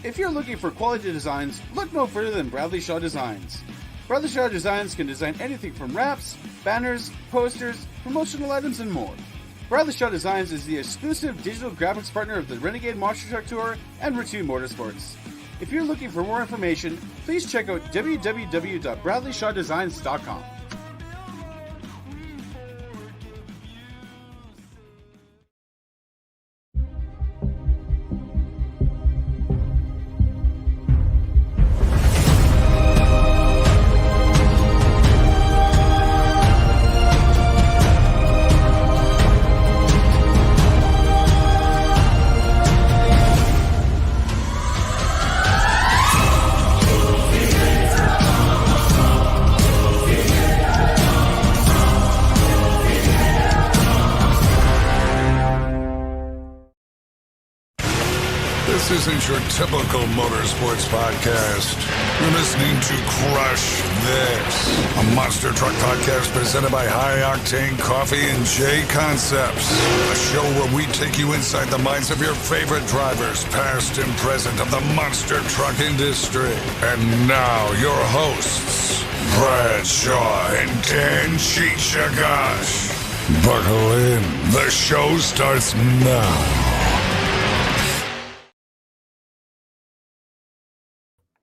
If you're looking for quality designs, look no further than Bradley Shaw Designs. Bradley Shaw Designs can design anything from wraps, banners, posters, promotional items, and more. Bradley Shaw Designs is the exclusive digital graphics partner of the Renegade Monster Truck Tour and Route 2 Motorsports. If you're looking for more information, please check out www.bradleyshawdesigns.com. This isn't your typical motorsports podcast. You're listening to Crush This, a monster truck podcast presented by High Octane Coffee and J Concepts. A show where we take you inside the minds of your favorite drivers, past and present, of the monster truck industry. And now, your hosts, Brad Shaw and Dan Chichagash. Buckle in. The show starts now.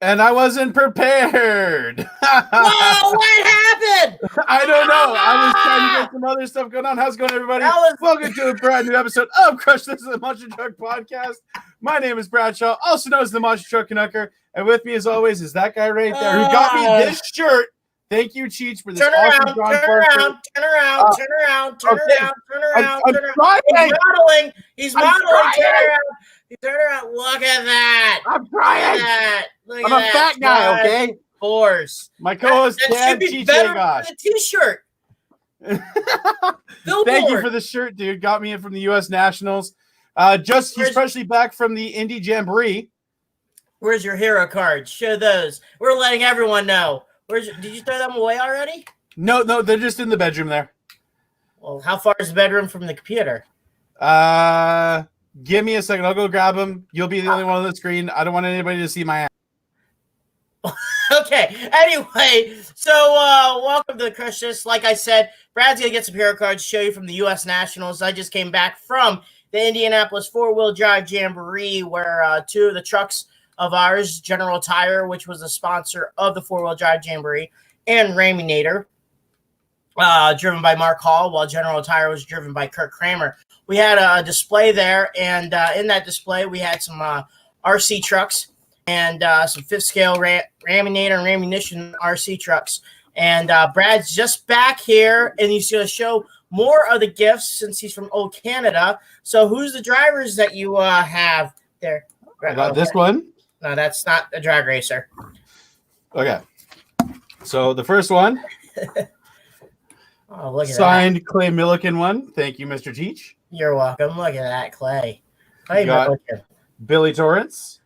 And I wasn't prepared. Whoa, what happened? I don't know. I was trying to get some other stuff going on. How's it going, everybody? Welcome to a brand new episode of Crush This, the Monster Truck Podcast. My name is Brad Shaw, also known as the Monster Truck Canucker. And with me, as always, is that guy right there who got me this shirt. Thank you, Cheech, for this turn awesome around. He's modeling. He's modeling. Turn around. Look at that. I'm trying. Look I'm a fat guy, okay? Of course. My co-host, that Dan should be better Chichagash. than the T-shirt. Thank you for the shirt, dude. Got me in from the U.S. Nationals. He's freshly back from the Indy Jamboree. Where's your hero cards? Show those. We're letting everyone know. Did you throw them away already? No, they're just in the bedroom there. Well, how far is the bedroom from the computer? Give me a second. I'll go grab them. You'll be the only one on the screen. I don't want anybody to see my ass. Okay. Anyway, so welcome to the Crush This. Like I said, Brad's going to get some hero cards to show you from the U.S. Nationals. I just came back from the Indianapolis four-wheel drive Jamboree where two of the trucks of ours, General Tire, which was a sponsor of the four-wheel drive Jamboree, and Raminator, driven by Mark Hall, while General Tire was driven by Kirk Kramer. We had a display there, and in that display, we had some RC trucks and some fifth-scale Raminator and Rammunition RC trucks. And Brad's just back here, and he's going to show more of the gifts since he's from Old Canada. So who's the drivers that you have there? I got this one. No, that's not a drag racer. Okay. So the first one. Oh, look at signed that. Clay Milliken one. Thank you, Mr. Cheech. You're welcome. Look at that, Clay. You got Billy Torrance.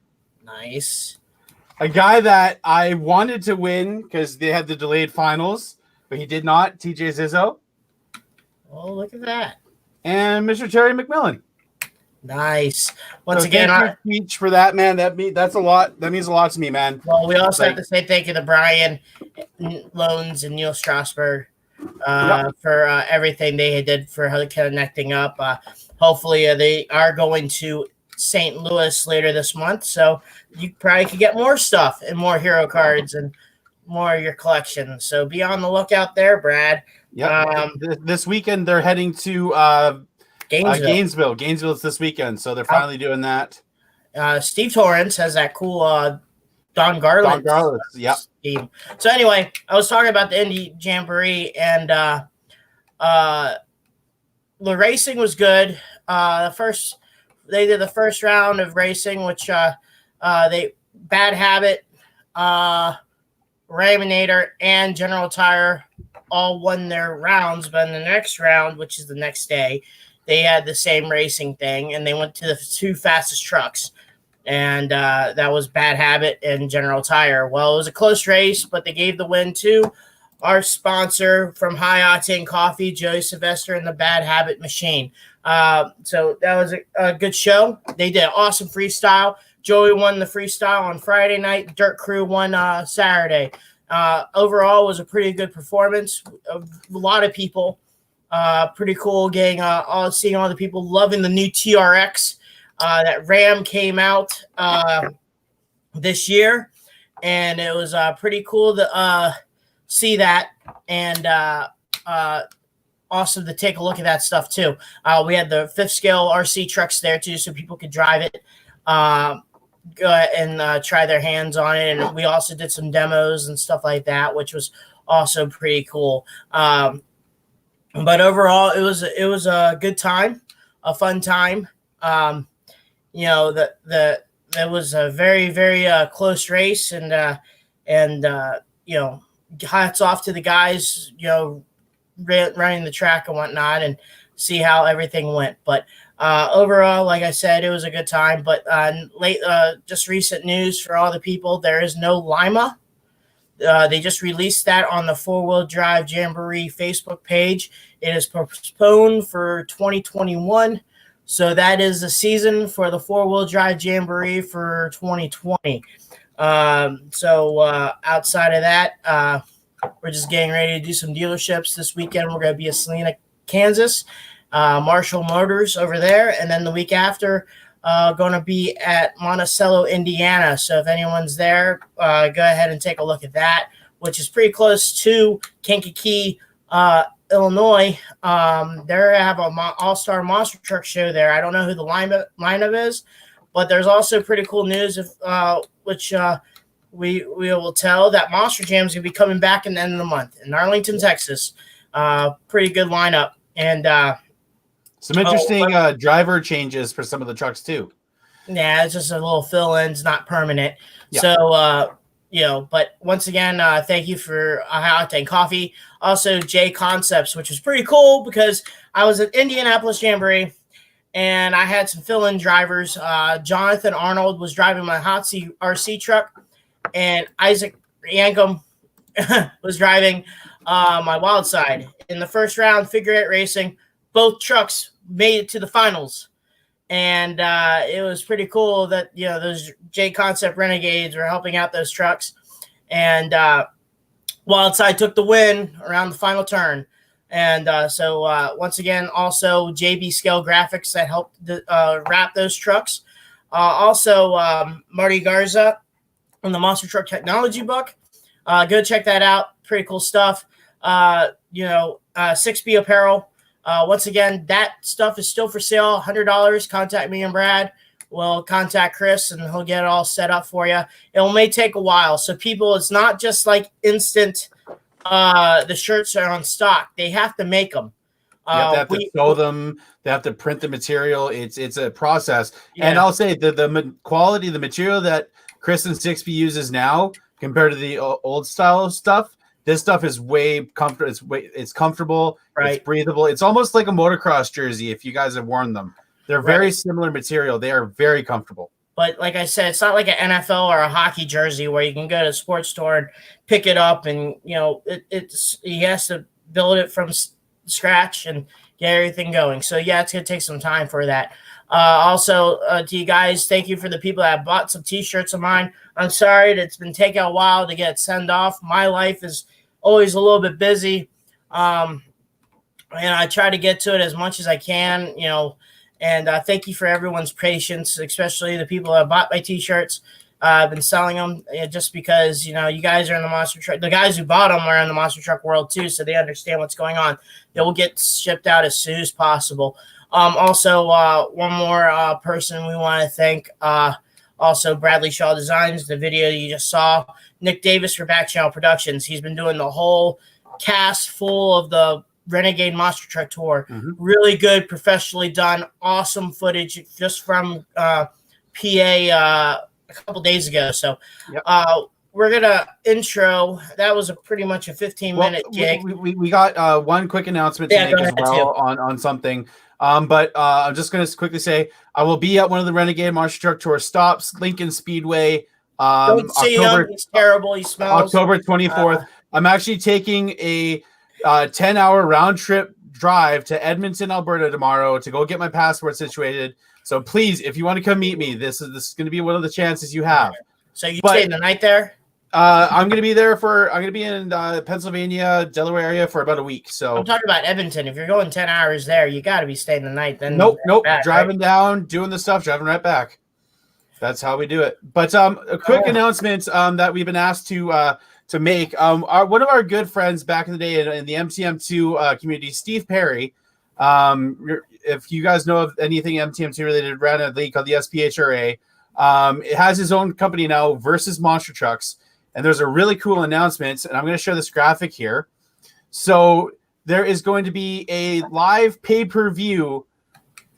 Nice. A guy that I wanted to win because they had the delayed finals, but he did not. TJ Zizzo. Oh, look at that. And Mr. Terry McMillan. Nice. Once again, thank you, Cheech, for that, man. That's a lot. That means a lot to me, man. Well, we also have to say thank you to Brian Loans and Neil Strasberg for everything they did for connecting up. Hopefully, they are going to St. Louis later this month, so you probably could get more stuff and more hero cards and more of your collection. So be on the lookout there, Brad. Yeah. This weekend they're heading to Gainesville. Gainesville's this weekend, so they're finally doing that. Steve Torrance has that cool Don Garland. Yep. Team. So anyway, I was talking about the Indy Jamboree, and the racing was good. They did the first round of racing, which Bad Habit, Raminator, and General Tire all won their rounds. But in the next round, which is the next day, they had the same racing thing, and they went to the two fastest trucks. And that was Bad Habit and General Tire. Well, it was a close race, but they gave the win to our sponsor from High Octane Coffee, Joey Sylvester, and the Bad Habit Machine. So that was a good show. They did an awesome freestyle. Joey won the freestyle on Friday night. Dirt Crew won Saturday. Overall, it was a pretty good performance. A lot of people. Pretty cool getting seeing all the people loving the new TRX. That Ram came out this year, and it was pretty cool to see that, and awesome to take a look at that stuff too. We had the 5th scale RC trucks there too, so people could drive it, go and try their hands on it. And we also did some demos and stuff like that, which was also pretty cool. But overall, it was a good time, a fun time. You know, that was a very, very close race, and you know, hats off to the guys, you know, running the track and whatnot, and see how everything went. But overall, like I said, it was a good time. But just recent news for all the people, there is no Lima. They just released that on the 4-Wheel Drive Jamboree Facebook page. It is postponed for 2021. So that is the season for the 4-Wheel Drive Jamboree for 2020. Outside of that, we're just getting ready to do some dealerships this weekend. We're going to be at Salina, Kansas, Marshall Motors over there. And then the week after, going to be at Monticello, Indiana. So if anyone's there, go ahead and take a look at that, which is pretty close to Kankakee, Illinois. They have an all-star monster truck show there. I don't know who the lineup is, but there's also pretty cool news, which we will tell that Monster Jam is going to be coming back in the end of the month in Arlington, Texas. Pretty good lineup. And some interesting driver changes for some of the trucks too. Yeah, it's just a little fill-ins, not permanent. Yeah. So, you know, but once again, thank you for High Octane Coffee. Also, J Concepts, which was pretty cool because I was at Indianapolis Jamboree and I had some fill-in drivers. Jonathan Arnold was driving my Hotzi RC truck, and Isaac Yankum was driving my Wildside. In the first round, figure 8 racing, both trucks made it to the finals. And it was pretty cool that, you know, those J Concept Renegades were helping out those trucks. And Wildside took the win around the final turn. And once again, also JB Scale Graphics that helped wrap those trucks. Marty Garza in the Monster Truck Technology book. Go check that out. Pretty cool stuff. 6B Apparel. Once again, that stuff is still for sale, $100. Contact me and Brad. We'll contact Chris, and he'll get it all set up for you. It may take a while. So people, it's not just like instant. The shirts are on stock. They have to make them. They have to sew them. They have to print the material. It's a process. Yeah. And I'll say the quality, the material that Chris and 6B uses now compared to the old style stuff, this stuff is way comfortable. It's comfortable. Right. It's breathable. It's almost like a motocross jersey if you guys have worn them. They're very similar material. They are very comfortable. But like I said, it's not like an NFL or a hockey jersey where you can go to a sports store and pick it up, and you know he has to build it from scratch and get everything going. So yeah, it's gonna take some time for that. To you guys, thank you for the people that bought some T-shirts of mine. I'm sorry that it's been taking a while to get sent off. My life is always a little bit busy, and I try to get to it as much as I can. You know. And thank you for everyone's patience, especially the people that bought my T-shirts. I've been selling them just because, you know, you guys are in the monster truck. The guys who bought them are in the monster truck world too, so they understand what's going on. They will get shipped out as soon as possible. One more person we want to thank. Also, Bradley Shaw Designs, the video you just saw. Nick Davis for Back Channel Productions. He's been doing the whole cast full of the Renegade Monster Truck Tour. Mm-hmm. Really good, professionally done, awesome footage just from PA a couple days ago. So we're gonna intro. That was pretty much a 15-minute gig. We got one quick announcement to make as well on something. But I'm just gonna quickly say I will be at one of the Renegade Monster Truck Tour stops, Lincoln Speedway. Don't see him. He's terrible. He smells. October 24th. I'm actually taking a 10-hour round trip drive to Edmonton, Alberta tomorrow to go get my passport situated. So please, if you want to come meet me, this is going to be one of the chances you have. So you staying the night there? I'm going to be there I'm going to be in Pennsylvania, Delaware area for about a week. So I'm talking about Edmonton. If you're going 10 hours there, you got to be staying the night. Then nope. Driving down, doing the stuff, driving right back. That's how we do it. But a quick announcement that we've been asked to make. One of our good friends back in the day in the MTM2 community, Steve Perry. If you guys know of anything MTM2 related, ran a league called the SPHRA. It has his own company now, Versus Monster Trucks. And there's a really cool announcement, and I'm going to show this graphic here. So there is going to be a live pay-per-view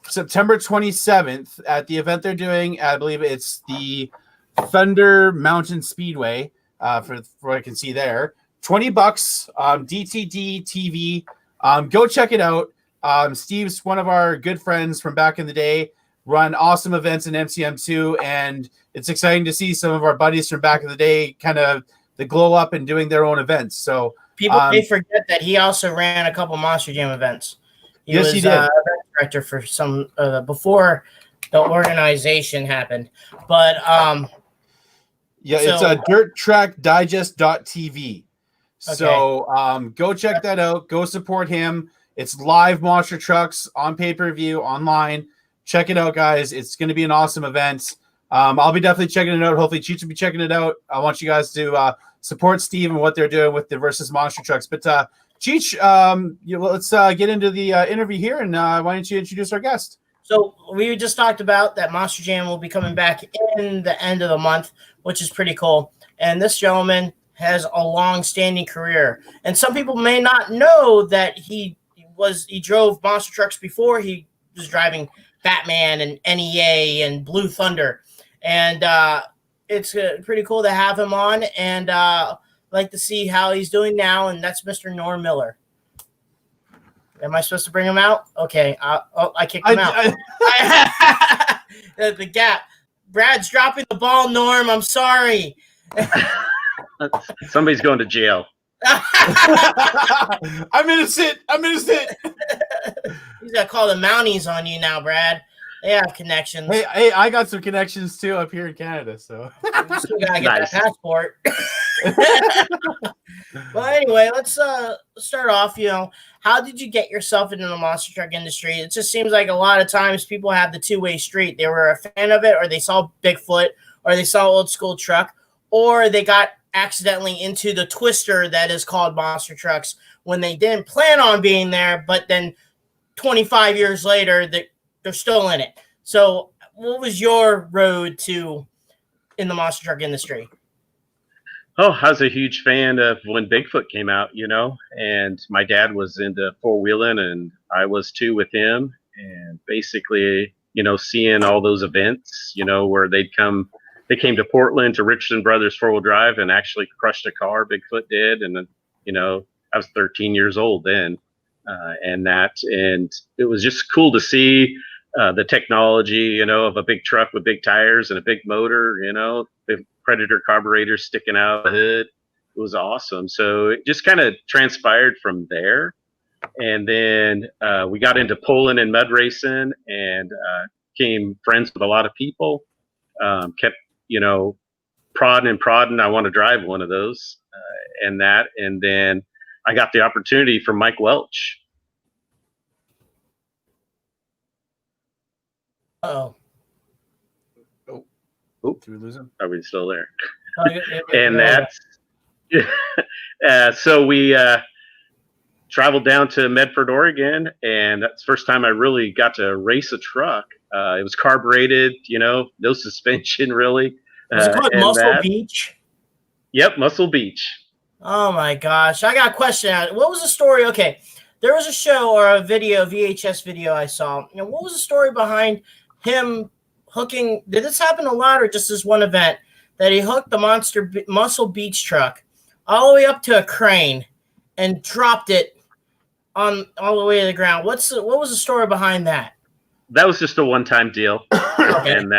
September 27th at the event they're doing. I believe it's the Thunder Mountain Speedway, for what I can see there. $20, DTD TV. Go check it out. Steve's one of our good friends from back in the day, run awesome events in MCM2, and it's exciting to see some of our buddies from back in the day kind of the glow up and doing their own events. So people may forget that he also ran a couple Monster Jam events. He yes, was, he did. Event director for some before the organization happened. But it's a dirttrackdigest.tv. Okay. So go check that out. Go support him. It's live monster trucks on pay-per-view online. Check it out, guys. It's going to be an awesome event. I'll be definitely checking it out. Hopefully, Cheech will be checking it out. I want you guys to support Steve and what they're doing with the Versus Monster Trucks. But Cheech, let's get into the interview here. And why don't you introduce our guest? So we just talked about that Monster Jam will be coming back in the end of the month, which is pretty cool. And this gentleman has a long-standing career. And some people may not know that he drove monster trucks before. He was driving Batman and NEA and Blue Thunder. And it's pretty cool to have him on, and like to see how he's doing now. And that's Mr. Norm Miller. Am I supposed to bring him out? Okay. I kicked him out. The gap. Brad's dropping the ball, Norm. I'm sorry. Somebody's going to jail. I'm innocent. He's got to call the Mounties on you now, Brad. They have connections. Hey, I got some connections too up here in Canada, so you still gotta get that passport. Well, anyway, let's start off. How did you get yourself into the monster truck industry? It just seems like a lot of times people have the two-way street. They were a fan of it, or they saw Bigfoot, or they saw old school truck, or they got accidentally into the twister that is called monster trucks when they didn't plan on being there, but then 25 years later they're still in it. So what was your road to in the monster truck industry? Oh, I was a huge fan of when Bigfoot came out, and my dad was into four-wheeling, and I was too with him. And basically, seeing all those events, where they came to Portland to Richardson Brothers 4-wheel drive and actually crushed a car, Bigfoot did. And, I was 13 years old then. And it was just cool to see the technology, of a big truck with big tires and a big motor, the Predator carburetors sticking out the hood. It was awesome. So it just kind of transpired from there. And then we got into pulling and mud racing, and became friends with a lot of people. Kept, prodding. I want to drive one of those and then I got the opportunity from Mike Welch. Oh, did we lose him? Are we still there? And that's so we traveled down to Medford, Oregon, and that's the first time I really got to race a truck. It was carbureted, no suspension really. Was it called Muscle Beach? Yep, Muscle Beach. Oh my gosh, I got a question. What was the story? Okay, there was a show or a video, VHS video I saw. What was the story behind him hooking? Did this happen a lot, or just this one event that he hooked the Muscle Beach truck all the way up to a crane and dropped it on all the way to the ground? What was the story behind that? That was just a one-time deal. Okay. And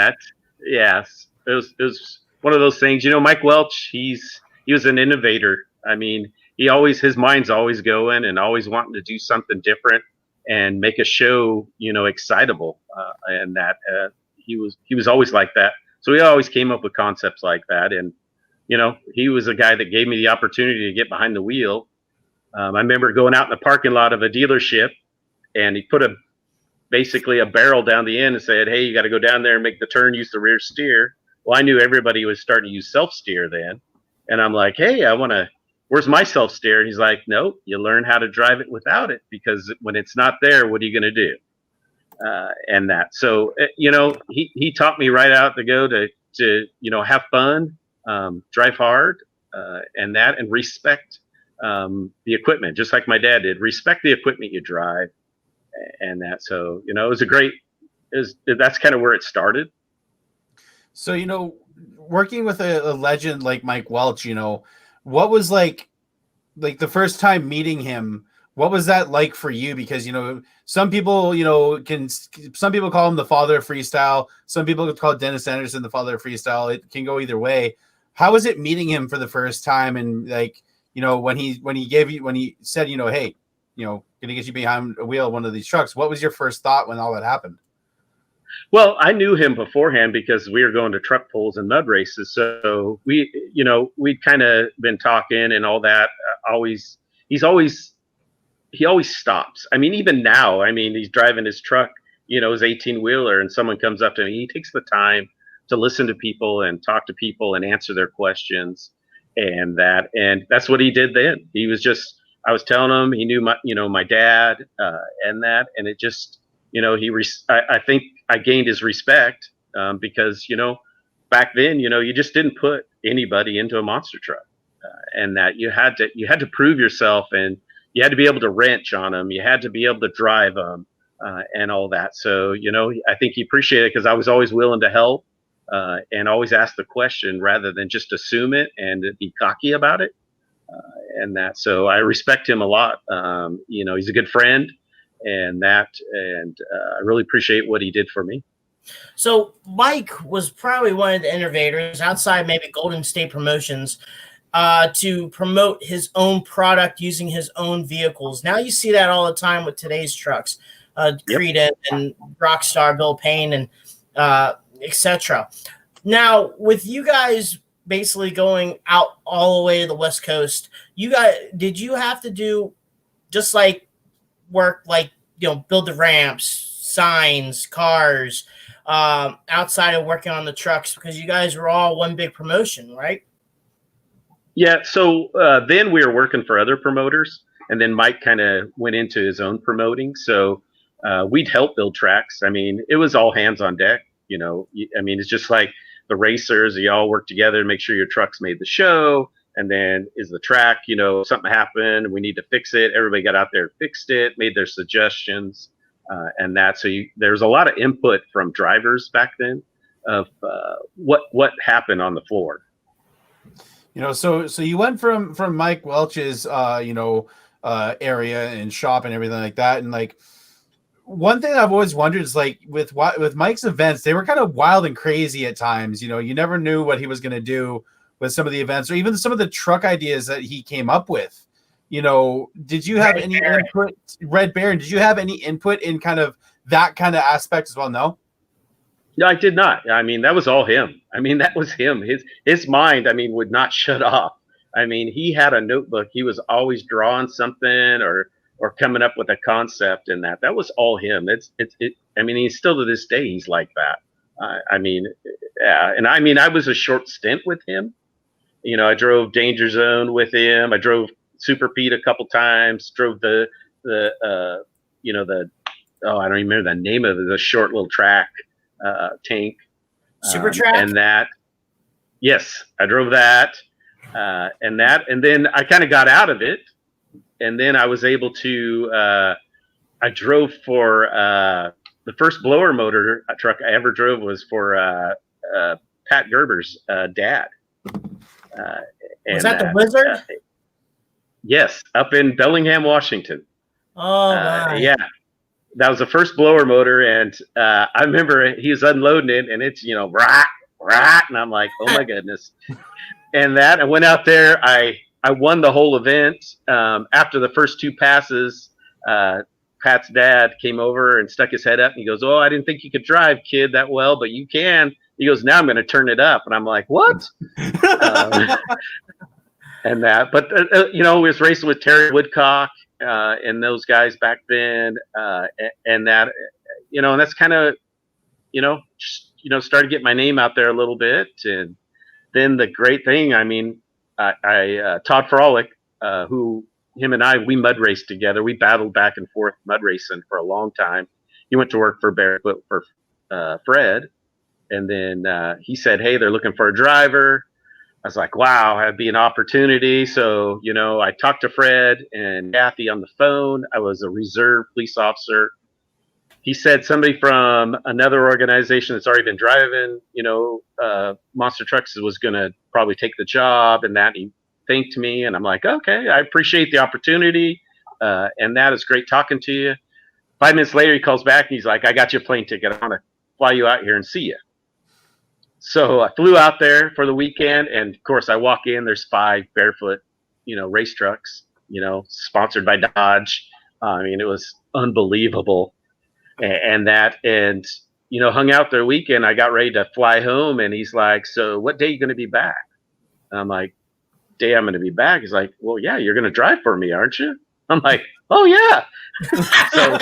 yes, it was one of those things. Mike Welch, he was an innovator. I mean, his mind's always going and always wanting to do something different. and make a show, excitable. And that he was always like that. So he always came up with concepts like that. And, he was a guy that gave me the opportunity to get behind the wheel. I remember going out in the parking lot of a dealership, and he put basically a barrel down the end and said, "Hey, you got to go down there and make the turn, use the rear steer." Well, I knew everybody was starting to use self steer then. And I'm like, "Hey, where's my self steer?" And he's like, "No, you learn how to drive it without it, because when it's not there, what are you going to do?" And that. So, he taught me right out the go to have fun, drive hard, and respect the equipment, just like my dad did. Respect the equipment you drive, and that. So, it was that's kind of where it started. So, working with a legend like Mike Welch, what was like the first time meeting him? What was that like for you? Because, some people, some people call him the father of freestyle. Some people call Dennis Anderson the father of freestyle. It can go either way. How was it meeting him for the first time? And when he said, "Hey, gonna get you behind a wheel of one of these trucks," what was your first thought when all that happened? Well, I knew him beforehand because we were going to truck pulls and mud races. So we'd kind of been talking and all that. He always stops. I mean, even now, he's driving his truck, his 18-wheeler, and someone comes up to him. He takes the time to listen to people and talk to people and answer their questions, and that's what he did then. He was I was telling him, he knew my dad, and it just, I think I gained his respect, because, back then, you just didn't put anybody into a monster truck, and that you had to prove yourself, and you had to be able to wrench on them. You had to be able to drive them, and all that. So, I think he appreciated it because I was always willing to help, and always ask the question rather than just assume it and be cocky about it. And that, so I respect him a lot. He's a good friend, and I really appreciate what he did for me. So Mike was probably one of the innovators outside maybe Golden State Promotions to promote his own product using his own vehicles. Now you see that all the time with today's trucks, Creed and Rockstar, Bill Payne, and etc. Now, with you guys basically going out all the way to the West Coast, did you have to do just like work, like, build the ramps, signs, cars, outside of working on the trucks, because you guys were all one big promotion, right? Yeah. So then we were working for other promoters, and then Mike kind of went into his own promoting. So we'd help build tracks. It was all hands on deck. It's just like the racers. You all work together to make sure your trucks made the show. And then is the track, something happened, we need to fix it. Everybody got out there, fixed it, made their suggestions, and that. So there's a lot of input from drivers back then of what happened on the floor. So you went from Mike Welch's area and shop and everything like that, and like one thing I've always wondered is like with Mike's events, they were kind of wild and crazy at times. You never knew what he was going to do with some of the events, or even some of the truck ideas that he came up with. Did you have any input, Red Baron? Did you have any input in kind of that kind of aspect as well? No, I did not. That was all him. That was him. His mind, would not shut off. He had a notebook. He was always drawing something or coming up with a concept, and that was all him. He's still to this day, he's like that. Yeah. And I was a short stint with him. I drove Danger Zone with him. I drove Super Pete a couple times. Drove the I don't remember the name of it, the short little track tank. Super track. And that, yes, I drove that, and then I kind of got out of it, and then I was able to. I drove for the first blower motor truck I ever drove was for Pat Gerber's dad. Was that the Wizard? Yes, up in Bellingham, Washington. Oh, nice. Yeah, that was the first blower motor, and I remember he was unloading it, and it's rat, and I'm like, oh my goodness. And I went out there. I won the whole event. After the first two passes, Pat's dad came over and stuck his head up, and he goes, "Oh, I didn't think you could drive, kid, that well, but you can." He goes, "Now I'm going to turn it up," and I'm like, "What?" And that, but we was racing with Terry Woodcock and those guys back then, and that, and that's kind of, started to get my name out there a little bit. And then the great thing, I mean, Todd Frolick, who him and we mud raced together. We battled back and forth mud racing for a long time. He went to work for Barefoot for Fred, and then he said, "Hey, they're looking for a driver." I was like, wow, that'd be an opportunity. So, I talked to Fred and Kathy on the phone. I was a reserve police officer. He said somebody from another organization that's already been driving, monster trucks was going to probably take the job, and that he thanked me. And I'm like, okay, I appreciate the opportunity. And that is great talking to you. 5 minutes later, he calls back and he's like, "I got you a plane ticket. I want to fly you out here and see you." So I flew out there for the weekend, and of course I walk in, there's 5 Barefoot, race trucks, sponsored by Dodge. I mean, it was unbelievable. And hung out there weekend. I got ready to fly home, and he's like, "So what day are you going to be back?" And I'm like, "Day I'm going to be back." He's like, "Well, yeah, you're going to drive for me, aren't you?" I'm like, "Oh yeah." So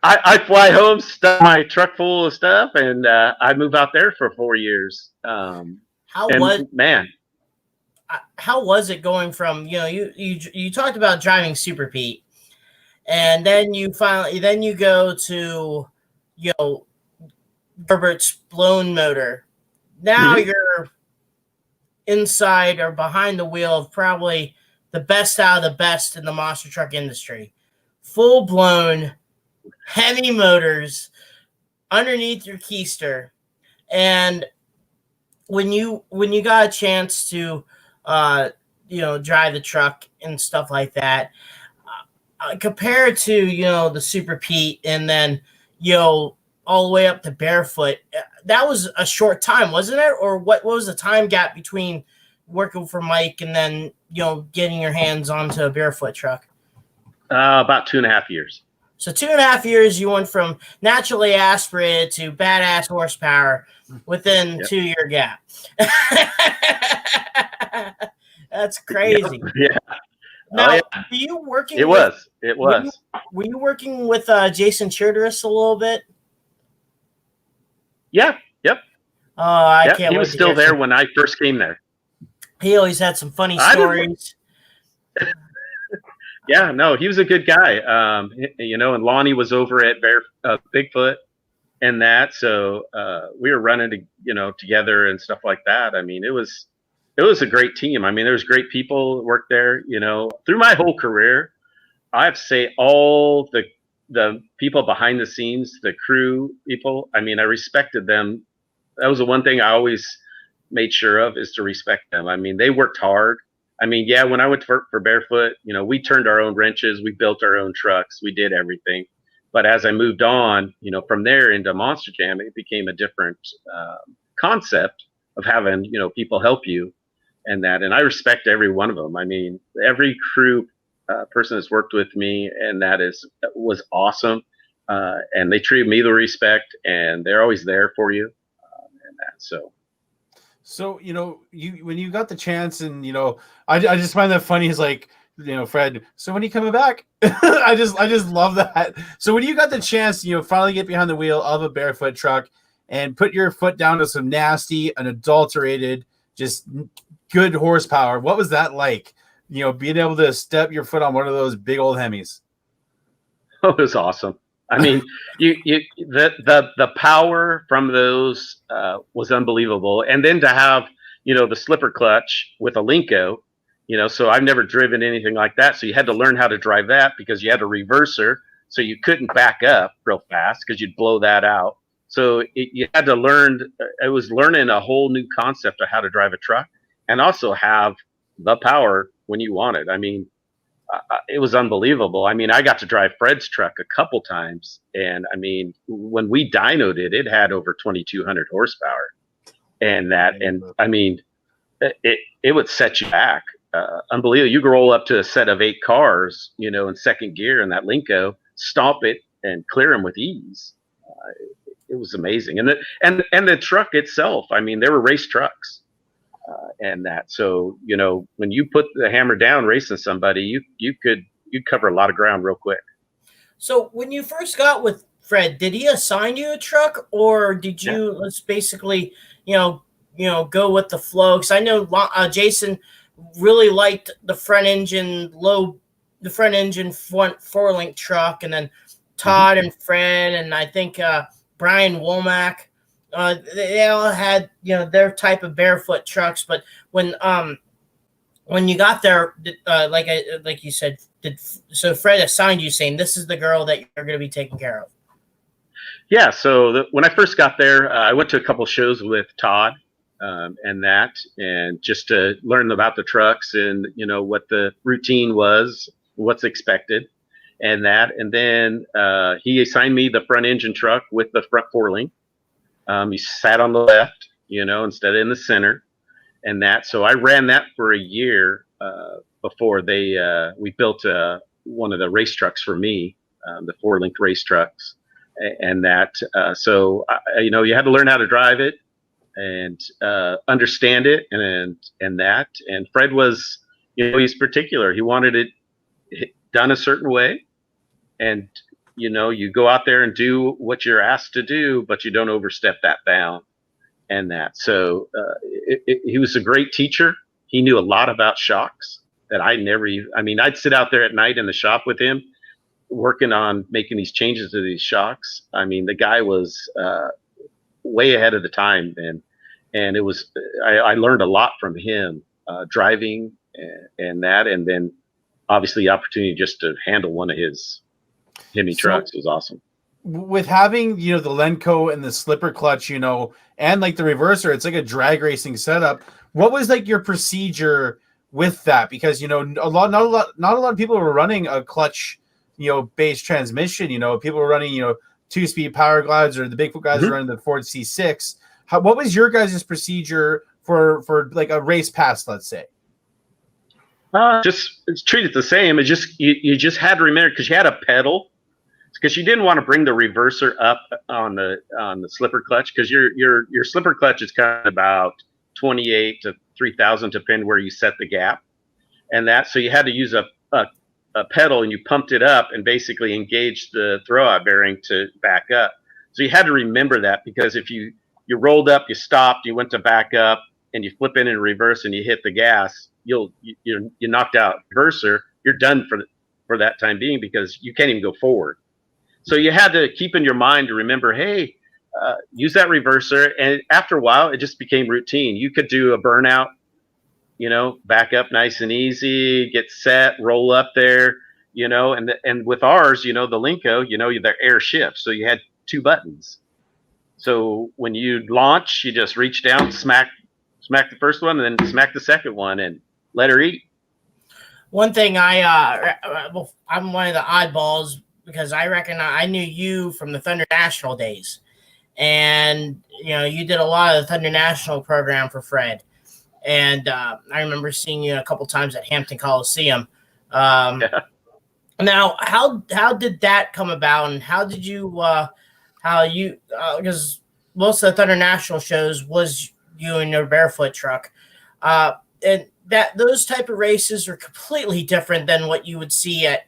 I fly home, stuff my truck full of stuff, and I move out there for 4 years. How was it going from, you talked about driving Super Pete, and then you go to, Herbert's blown motor. Now you're inside or behind the wheel of probably the best out of the best in the monster truck industry. Full blown Hemi motors underneath your keister. And when you got a chance to drive the truck and stuff like that, compared to the Super Pete, and then all the way up to Barefoot, that was a short time, wasn't it? Or what was the time gap between working for Mike and then getting your hands onto a Barefoot truck? About 2.5 years. So 2.5 years, you went from naturally aspirated to badass horsepower within 2-year gap. That's crazy. Yeah. Now, were you working? It was. Were you working with Jason Chirderis a little bit? Yeah. Yep. Oh, I can't. He was still there when I first came there. He always had some funny stories. Yeah, no, he was a good guy. And Lonnie was over at Bigfoot and that. So we were running together and stuff like that. I mean, it was a great team. I mean, there was great people that worked there, through my whole career. I have to say all the people behind the scenes, the crew people, I mean, I respected them. That was the one thing I always made sure of, is to respect them. I mean, they worked hard. I mean, yeah, when I went for Barefoot, we turned our own wrenches, we built our own trucks, we did everything. But as I moved on, from there into Monster Jam, it became a different concept of having, people help you and that. And I respect every one of them. I mean, every crew person that's worked with me, and that was awesome. And they treated me with respect, and they're always there for you. And that, So, when you got the chance, and, I just find that funny, is like, Fred, so when are you coming back? I just love that. So when you got the chance, finally get behind the wheel of a Barefoot truck and put your foot down to some nasty, unadulterated, just good horsepower, what was that like? Being able to step your foot on one of those big old Hemis. Oh, it was awesome. I mean, the power from those was unbelievable, and then to have the slipper clutch with a Linko, so I've never driven anything like that. So you had to learn how to drive that, because you had a reverser, so you couldn't back up real fast because you'd blow that out. So you had to learn. It was learning a whole new concept of how to drive a truck, and also have the power when you want it. I mean, it was unbelievable. I mean, I got to drive Fred's truck a couple times, and I mean, when we dynoed it had over 2,200 horsepower, and that, and I mean, it would set you back. unbelievable. You could roll up to a set of 8 cars, in second gear in that Linko, stomp it and clear them with ease. It was amazing. And the truck itself, I mean, they were race trucks. And that, so, when you put the hammer down racing somebody, you'd cover a lot of ground real quick. So when you first got with Fred, did he assign you a truck, or did you let's basically, go with the flow? Because I know Jason really liked the front engine front 4-link truck, and then Todd and Fred, and I think Brian Womack, they all had their type of barefoot trucks. But when you got there, like you said, so Fred assigned you, saying this is the girl that you're going to be taking care of? Yeah. So when I first got there, I went to a couple shows with Todd, and just to learn about the trucks and what the routine was, what's expected, and then he assigned me the front engine truck with the front 4-link. He sat on the left, instead of in the center, so I ran that for a year before we built one of the race trucks for me, the 4-link race trucks, so you had to learn how to drive it and understand it, and Fred was, he's particular. He wanted it done a certain way, and you go out there and do what you're asked to do, but you don't overstep that bound, so he was a great teacher. He knew a lot about shocks that I'd sit out there at night in the shop with him working on making these changes to these shocks. I mean, the guy was way ahead of the time, and it was, I learned a lot from him, driving and then obviously the opportunity just to handle one of his Hemi trucks was awesome. With having, the Lenco and the slipper clutch, and like the reverser, it's like a drag racing setup. What was like your procedure with that? Because, not a lot of people were running a clutch, based transmission. People were running, 2-speed power glides, or the Bigfoot guys were running the Ford C6. What was your guys' procedure for like a race pass, let's say? Just treat it the same. It just you just had to remember, because you had a pedal, because you didn't want to bring the reverser up on the slipper clutch, because your slipper clutch is kind of about 28 to 3,000, depending where you set the gap, so you had to use a pedal, and you pumped it up and basically engaged the throwout bearing to back up. So you had to remember that, because if you rolled up, you stopped, you went to back up, and you flip in reverse and you hit the gas, you knocked out reverser, you're done for that time being, because you can't even go forward. So you had to keep in your mind to remember, hey, use that reverser. And after a while, it just became routine. You could do a burnout, back up nice and easy, get set, roll up there, and with ours, the Lenco, the air shift. So you had 2 buttons. So when you launch, you just reach down, smack the first one, and then smack the second one, and let her eat. One thing I'm one of the oddballs, because I knew you from the Thunder National days, and you did a lot of the Thunder National program for Fred, and I remember seeing you a couple times at Hampton Coliseum. Now, how did that come about, and how did you because most of the Thunder National shows was you in your barefoot truck, and those type of races are completely different than what you would see at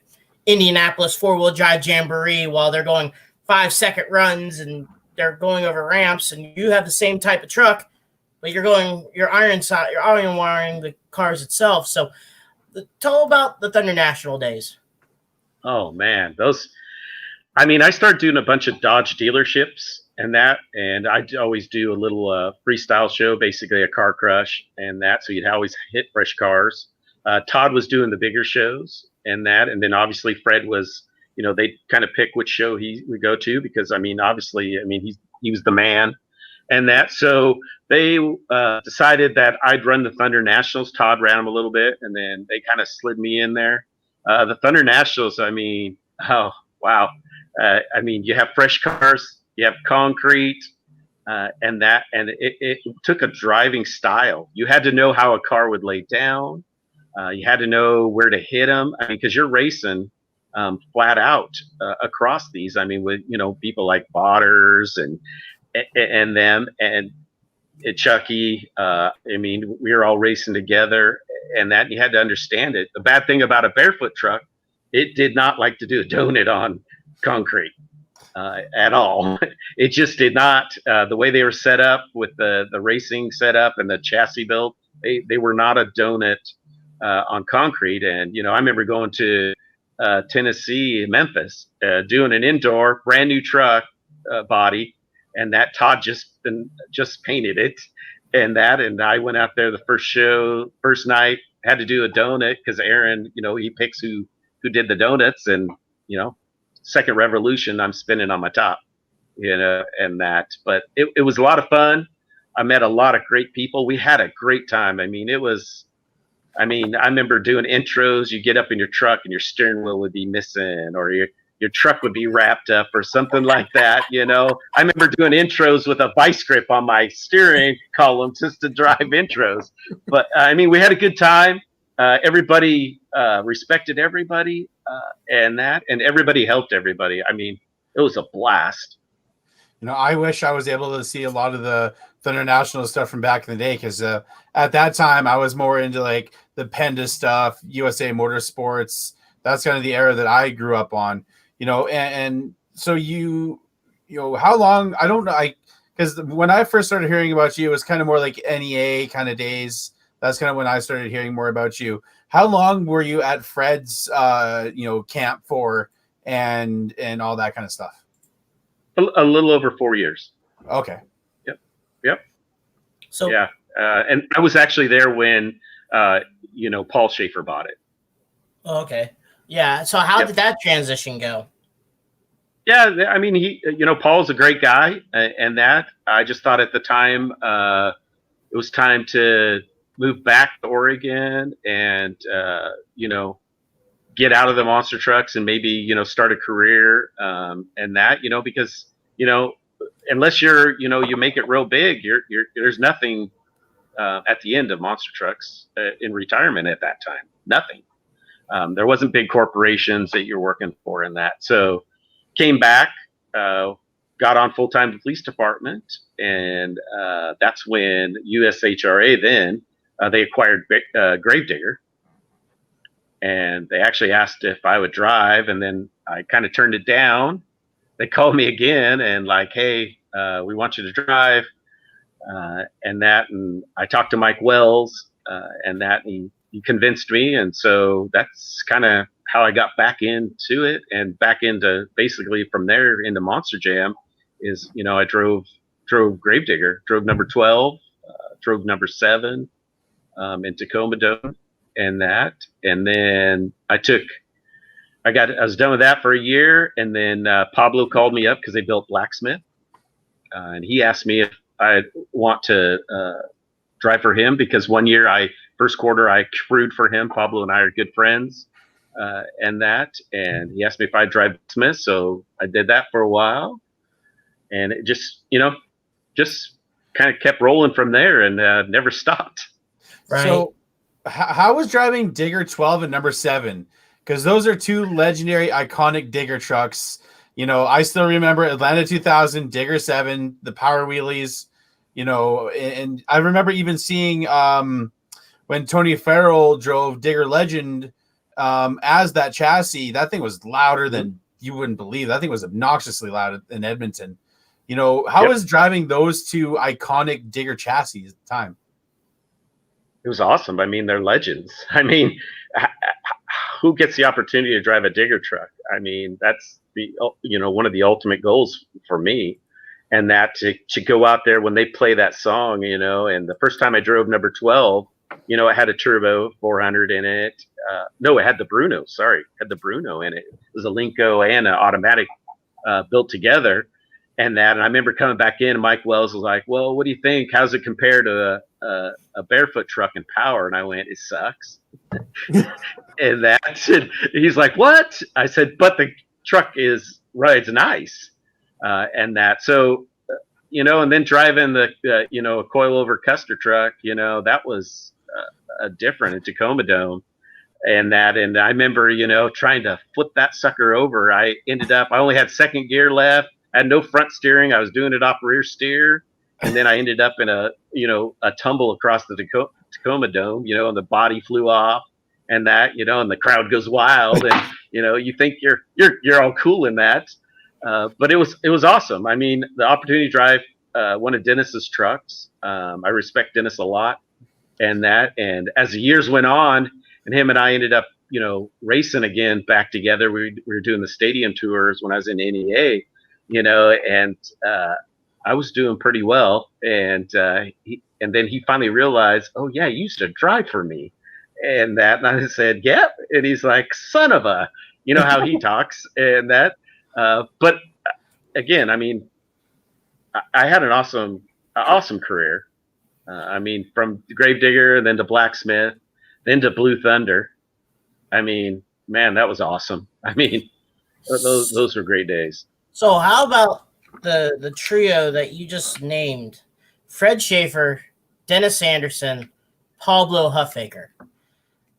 Indianapolis 4-wheel drive Jamboree, while they're going 5-second runs and they're going over ramps, and you have the same type of truck, but you're iron wiring the cars itself. So tell about the Thunder National days. Oh man, I started doing a bunch of Dodge dealerships and I always do a little freestyle show, basically a car crush so you'd always hit fresh cars. Todd was doing the bigger shows and then obviously Fred was, they kind of pick which show he would go to, because obviously he was the man so they decided that I'd run the Thunder Nationals. Todd ran them a little bit, and then they kind of slid me in there. The Thunder Nationals, oh wow. You have fresh cars, you have concrete, and it took a driving style. You had to know how a car would lay down. You had to know where to hit them. I mean, because you're racing flat out across these. I mean, with people like Botters and them and Chucky. I mean, we were all racing together, and that you had to understand it. The bad thing about a barefoot truck, it did not like to do a donut on concrete at all. It just did not. The way they were set up with the racing setup and the chassis build, they were not a donut on concrete. And I remember going to Tennessee, Memphis, doing an indoor brand new truck body, and that Todd just painted it, and I went out there the first night, had to do a donut because Aaron, he picks who did the donuts, and second revolution I'm spinning on my top, and that. But it was a lot of fun. I met a lot of great people. We had a great time. I remember doing intros. You get up in your truck and your steering wheel would be missing, or your truck would be wrapped up or something like that. I remember doing intros with a vice grip on my steering column just to drive intros. But we had a good time. Everybody respected everybody, and everybody helped everybody. It was a blast. I wish I was able to see a lot of the international stuff from back in the day, because at that time I was more into like the Penda stuff, USA Motorsports. That's kind of the era that I grew up on. And so how long, I don't know, because when I first started hearing about you, it was kind of more like NEA kind of days. That's kind of when I started hearing more about you. How long were you at Fred's, camp for, and all that kind of stuff? A little over 4 years. Okay. Yep. So yeah. And I was actually there when, Paul Schaefer bought it. Okay. Yeah. So how did that transition go? Yeah, he, Paul's a great guy, and that I just thought at the time it was time to move back to Oregon and get out of the monster trucks and maybe start a career and that because unless you're you make it real big, there's nothing at the end of monster trucks in retirement at that time. Nothing. There wasn't big corporations that you're working for in that. So came back, got on full-time with the police department, and that's when USHRA then they acquired Gravedigger, and they actually asked if I would drive, and then I kind of turned it down. They called me again and like, hey, we want you to drive, and I talked to Mike Wells, and he convinced me, and so that's kind of how I got back into it, and back into basically from there into Monster Jam is, I drove Gravedigger, drove number 12, drove number 7 in Tacoma Dome, and then I was done with that for a year, and then Pablo called me up because they built Blacksmith, and he asked me if I'd want to drive for him, because one year first quarter I crewed for him. Pablo and I are good friends, and he asked me if I'd drive Smith, so I did that for a while, and it just kind of kept rolling from there, and never stopped. Right. So how was driving Digger 12 and number 7? Because those are two legendary, iconic Digger trucks. I still remember Atlanta 2000, Digger 7, the power wheelies, and I remember even seeing when Tony Farrell drove Digger Legend as that chassis. That thing was louder than you wouldn't believe. That thing was obnoxiously loud in Edmonton. How was driving those two iconic Digger chassis at the time? It was awesome. They're legends. Who gets the opportunity to drive a Digger truck? That's the one of the ultimate goals for me, and that to go out there when they play that song, and the first time I drove number 12, it had a turbo 400 in it. No, it had the Bruno. Sorry, it had the Bruno in it. It was a Linco and an automatic built together, and I remember coming back in, and Mike Wells was like, "Well, what do you think? How's it compare to a barefoot truck in power?" And I went, "It sucks." and he's like, "What?" I said, "But the truck rides nice." And then driving the a coilover Custer truck, that was different in Tacoma Dome. And I remember, trying to flip that sucker over. I only had second gear left. I had no front steering. I was doing it off rear steer. And then I ended up in a tumble across the Tacoma Dome, and the body flew off and and the crowd goes wild. And, you think you're all cool in that. But it was awesome. I mean, the opportunity to drive one of Dennis's trucks. I respect Dennis a lot and as the years went on, and him and I ended up, racing again back together. We were doing the stadium tours when I was in NEA, and I was doing pretty well. And then he finally realized, oh yeah, you used to drive for me, and I said, yep. And he's like, son of a, how he talks and that. But again, I mean, I had an awesome career. I mean, from Gravedigger and then to Blacksmith, then to Blue Thunder. I mean, man, that was awesome. I mean, those were great days. So how about the trio that you just named? Fred Schaefer, Dennis Anderson, Pablo Huffaker.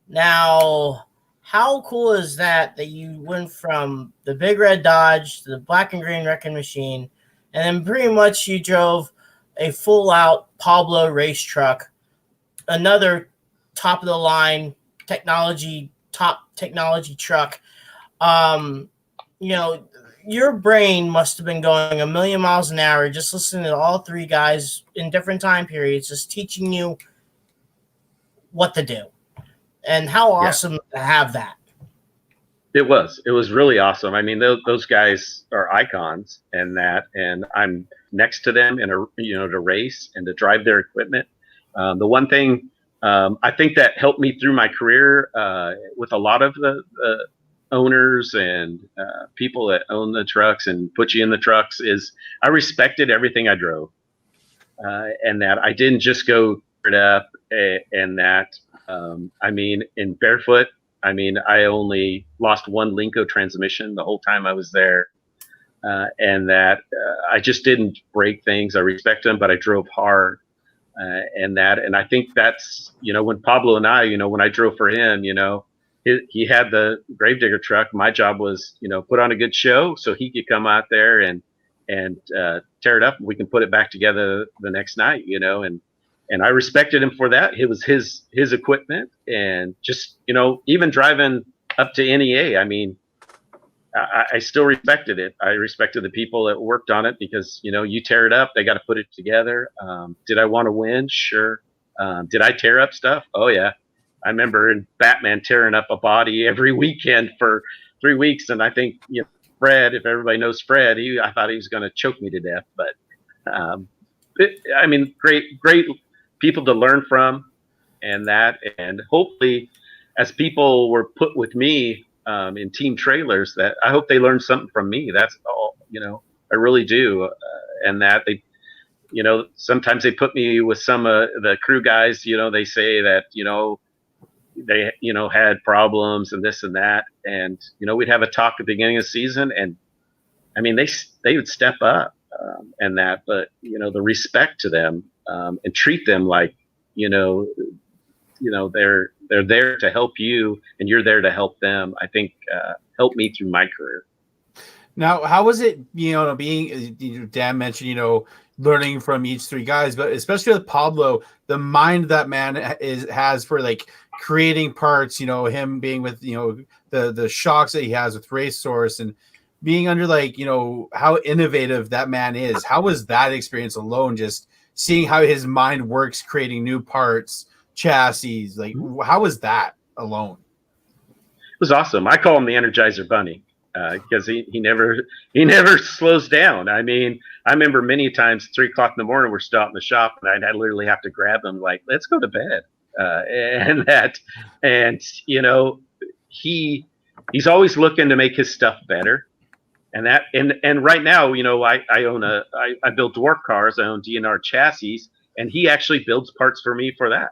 Now, how cool is that you went from the Big Red Dodge to the black and green wrecking machine, and then pretty much you drove a full-out Pablo race truck, another top-of-the-line top technology truck. Your brain must have been going a million miles an hour just listening to all three guys in different time periods, just teaching you what to do. And how awesome to have that. It was really awesome. I mean, those guys are icons and I'm next to them to race and to drive their equipment. The one thing I think that helped me through my career with a lot of the owners and people that own the trucks and put you in the trucks is I respected everything I drove, and that I didn't just go it up I mean, in barefoot, I mean, I only lost one Linco transmission the whole time I was there, and I just didn't break things. I respect them, but I drove hard. And I think that's, when Pablo and I, when I drove for him, he had the Gravedigger truck. My job was, put on a good show so he could come out there and tear it up and we can put it back together the next night, and I respected him for that. It was his equipment, and just, even driving up to NEA, I mean, I still respected it. I respected the people that worked on it because, you tear it up, they got to put it together. Did I want to win? Sure. Did I tear up stuff? Oh yeah. I remember in Batman tearing up a body every weekend for 3 weeks. And I think, Fred, if everybody knows Fred, I thought he was going to choke me to death, but, I mean, great people to learn from and hopefully as people were put with me, in team trailers, that I hope they learned something from me. That's all, I really do. And that they, sometimes they put me with some of the crew guys, they say that, they, had problems and this and that. And, we'd have a talk at the beginning of the season, and I mean, they would step up, but, the respect to them, and treat them like, they're there to help you and you're there to help them, I think helped me through my career. Now, how was it, being, Dan mentioned, learning from each three guys, but especially with Pablo, the mind that man has for like creating parts, him being with, the shocks that he has with Race Source and being under like, how innovative that man is. How was that experience alone? Just seeing how his mind works, creating new parts, chassis, like how was that alone? It was awesome. I call him the Energizer Bunny because he never slows down. I mean, I remember many times 3 o'clock in the morning we're still out in the shop and I'd literally have to grab him like, let's go to bed. He's always looking to make his stuff better. And right now, I build dwarf cars. I own DNR chassis, and he actually builds parts for me for that.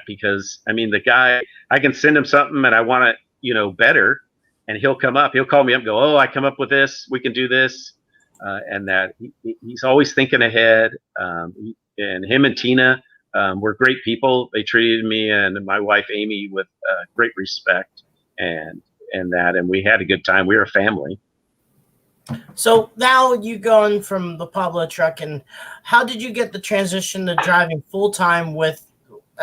Because I mean, the guy, I can send him something and I want it, better, and he'll come up, he'll call me up and go, oh, I come up with this, we can do this. He's always thinking ahead. And him and Tina, were great people. They treated me and my wife Amy with great respect, and we had a good time. We were a family. So now you going from the Pablo truck, and how did you get the transition to driving full time with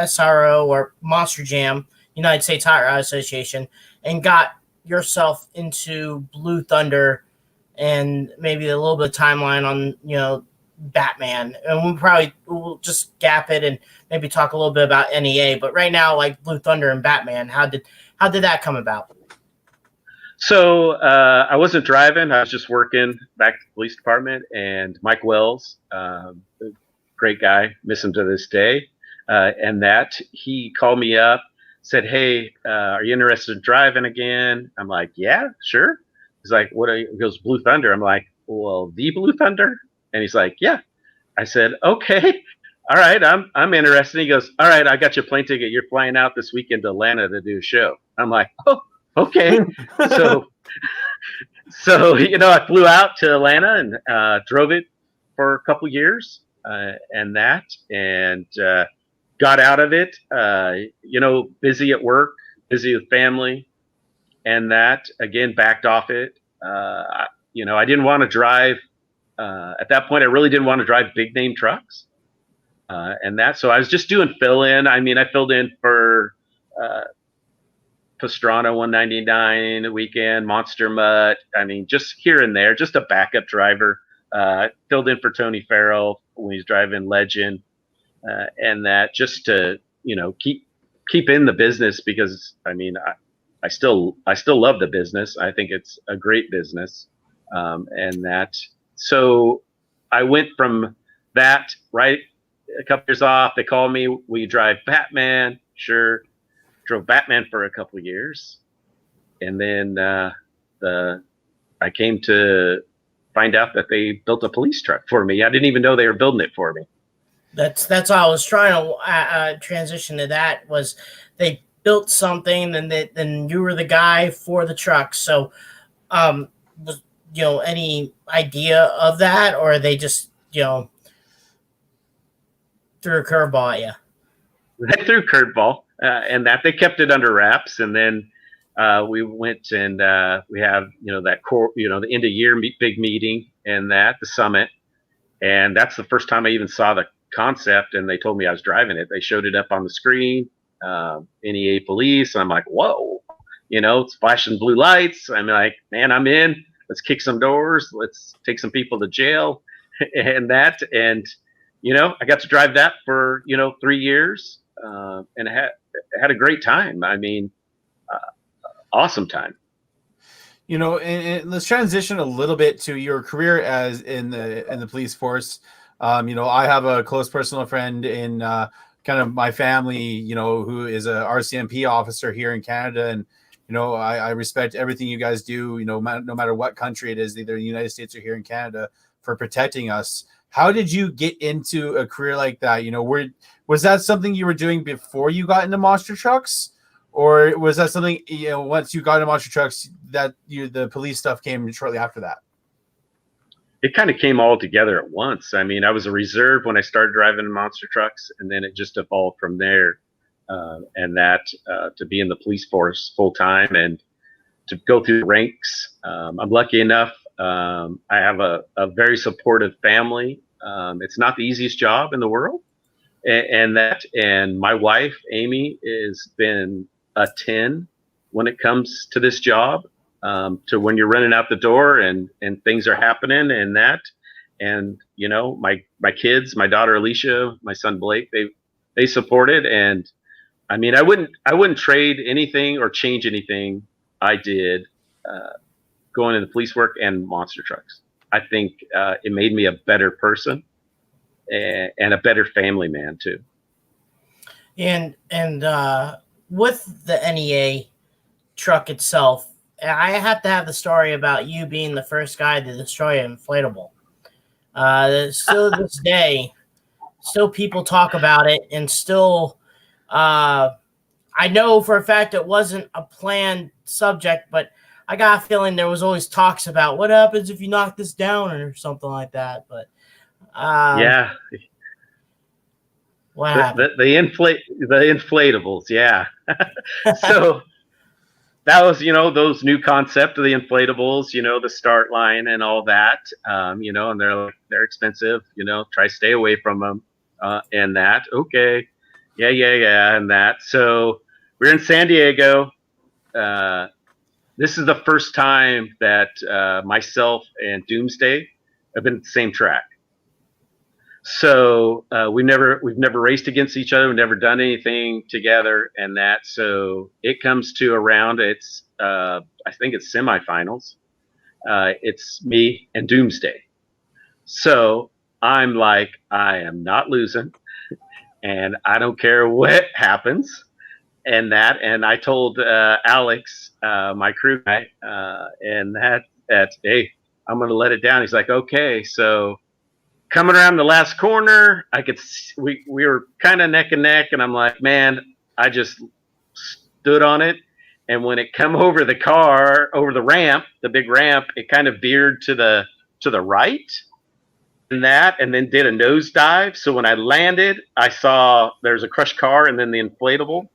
SRO or Monster Jam, United States Hot Rod Association, and got yourself into Blue Thunder, and maybe a little bit of timeline on Batman, and we'll just gap it and maybe talk a little bit about NEA. But right now, like Blue Thunder and Batman, how did that come about? So I wasn't driving. I was just working back at the police department, and Mike Wells, great guy, miss him to this day. And that he called me up, said, "Hey, are you interested in driving again?" I'm like, "Yeah, sure." He's like, "What are you?" He goes, "Blue Thunder." I'm like, "Well, the Blue Thunder?" And he's like, "Yeah." I said, "Okay, all right, I'm interested." He goes, "All right, I got you a plane ticket. You're flying out this weekend to Atlanta to do a show." I'm like, "Oh, okay." So I flew out to Atlanta and drove it for a couple years, and got out of it. Busy at work, busy with family, and that again backed off it. I didn't want to drive. At that point, I really didn't want to drive big name trucks, so I was just doing fill in. I mean, I filled in for Pastrana 199 a weekend, Monster Mutt. I mean, just here and there, just a backup driver. Filled in for Tony Farrell when he's driving Legend, and that just to keep in the business, because I mean I still love the business. I think it's a great business, So I went from that, right, a couple years off. They called me, "Will you drive Batman?" Sure. Drove Batman for a couple of years, and then I came to find out that they built a police truck for me. I didn't even know they were building it for me. That's all I was trying to transition to. That was they built something, and then you were the guy for the truck. So, was any idea of that, or they just threw a curveball at you? They threw a curveball, and that they kept it under wraps, and then we went and we have that core, the end of year big meeting, and the summit, and that's the first time I even saw the concept, and they told me I was driving it. They showed it up on the screen, NEA police. I'm like, whoa, it's flashing blue lights. I'm like, man, I'm in. Let's kick some doors. Let's take some people to jail, and I got to drive that for 3 years, and I had a great time. I mean, awesome time. And let's transition a little bit to your career as in the police force. I have a close personal friend in kind of my family, who is a RCMP officer here in Canada, and I respect everything you guys do. No matter what country it is, either the United States or here in Canada, for protecting us. How did you get into a career like that? Was that something you were doing before you got into monster trucks? Or was that something, once you got into monster trucks, that the police stuff came shortly after that? It kind of came all together at once. I mean, I was a reserve when I started driving monster trucks, and then it just evolved from there. To be in the police force full time and to go through the ranks. I'm lucky enough. I have a very supportive family. It's not the easiest job in the world. And my wife, Amy, has been a 10 when it comes to this job, to when you're running out the door and things are happening and my kids, my daughter, Alicia, my son, Blake, they supported. And I mean, I wouldn't trade anything or change anything I did, going into police work and monster trucks. I think, it made me a better person and a better family man too. And with the NEA truck itself, I have to have the story about you being the first guy to destroy an inflatable. Still to this day, still people talk about it, and still, I know for a fact it wasn't a planned subject, but I got a feeling there was always talks about what happens if you knock this down or something like that. But yeah. Wow. The inflatables, yeah. So that was, those new concept of the inflatables, the start line and all that, and they're expensive, try to stay away from them, and that, okay, yeah, and that. So we're in San Diego. This is the first time that myself and Doomsday have been at the same track. So we've never raced against each other. We've never done anything together, and that. So it comes to around. It's I think it's semifinals. It's me and Doomsday. So I'm like, I am not losing, and I don't care what happens, and that. And I told Alex, my crew guy, and that hey, I'm going to let it down. He's like, okay, so. Coming around the last corner, we were kind of neck and neck, and I'm like, man, I just stood on it, and when it come over the ramp, the big ramp, it kind of veered to the right, and then did a nosedive. So when I landed, I saw there's a crushed car and then the inflatable,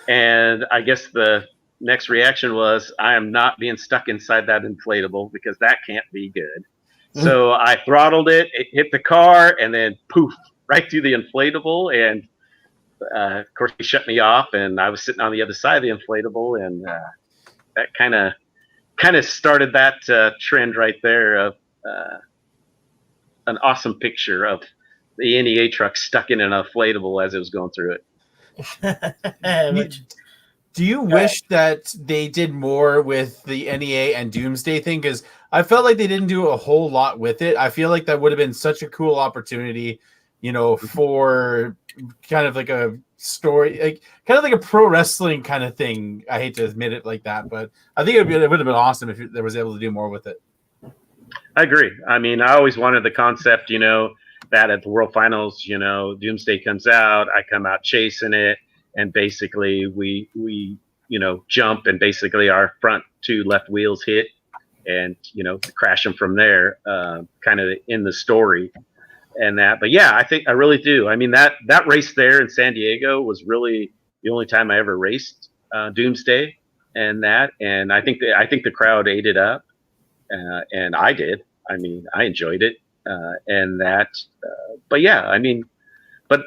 and I guess the next reaction was, I am not being stuck inside that inflatable because that can't be good. So I throttled it hit the car, and then poof, right through the inflatable. And of course, he shut me off, and I was sitting on the other side of the inflatable, and that kind of started that trend right there of an awesome picture of the NEA truck stuck in an inflatable as it was going through it. Do you wish that they did more with the NEA and Doomsday thing? Because I felt like they didn't do a whole lot with it. I feel like that would have been such a cool opportunity, for kind of like a story, kind of like a pro wrestling kind of thing. I hate to admit it like that, but I think it would have been awesome if they was able to do more with it. I agree. I mean, I always wanted the concept, that at the World Finals, Doomsday comes out, I come out chasing it. And basically we jump, and basically our front two left wheels hit, and crash them from there, kind of in the story and that. But yeah, I really do. I mean, that race there in San Diego was really the only time I ever raced Doomsday and that. And I think the crowd ate it up, and I did. I mean, I enjoyed it and that. But yeah, I mean. But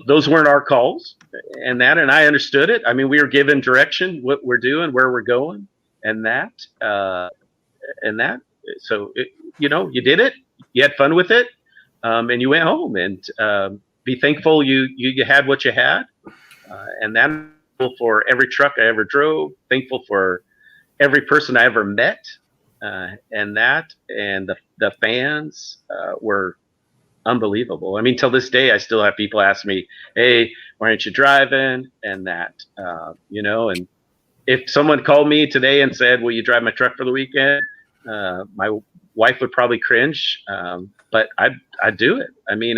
those weren't our calls, and I understood it. I mean, we were given direction, what we're doing, where we're going, and that. So you did it. You had fun with it, and you went home. And be thankful you had what you had, and that. For every truck I ever drove, thankful for every person I ever met, and the fans were. Unbelievable. I mean, till this day, I still have people ask me, "Hey, why aren't you driving?" And that, and if someone called me today and said, "Will you drive my truck for the weekend?" My wife would probably cringe, but I'd do it. I mean,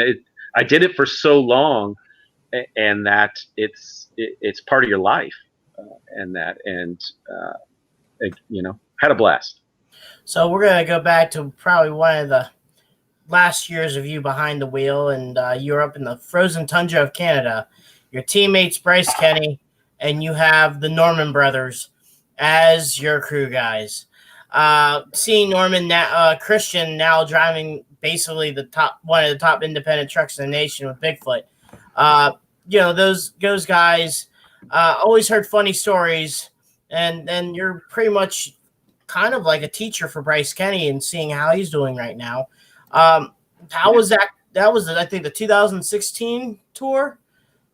I did it for so long, and that it's part of your life, had a blast. So we're gonna go back to probably one of the last years of you behind the wheel, and you're up in the frozen tundra of Canada. Your teammates Bryce Kenny, and you have the Norman brothers as your crew guys. Seeing Norman Christian now driving basically one of the top independent trucks in the nation with Bigfoot. Those guys always heard funny stories, and you're pretty much kind of like a teacher for Bryce Kenny and seeing how he's doing right now. How was that? That was, I think, the 2016 tour.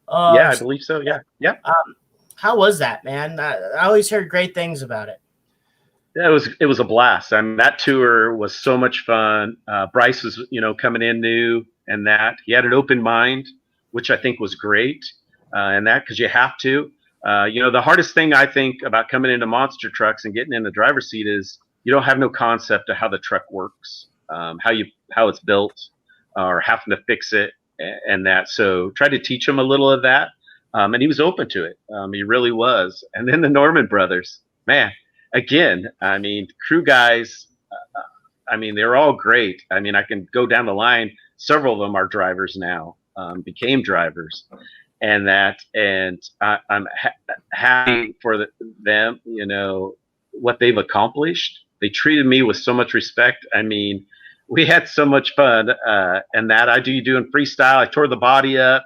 Yeah, I believe so. Yeah. How was that, man? I always heard great things about it. Yeah, it was a blast. I mean, that tour was so much fun. Bryce was, coming in new, and that he had an open mind, which I think was great. And that, because you have to. The hardest thing I think about coming into monster trucks and getting in the driver's seat is you don't have no concept of how the truck works. How it's built, or having to fix it, and that. So try to teach him a little of that, and he was open to it. He really was. And then the Norman brothers, man, again, I mean, crew guys. I mean, they're all great. I mean, I can go down the line. Several of them are drivers now, became drivers, and I'm happy for them. You know what they've accomplished. They treated me with so much respect. I mean, we had so much fun, and that I do doing freestyle. I tore the body up.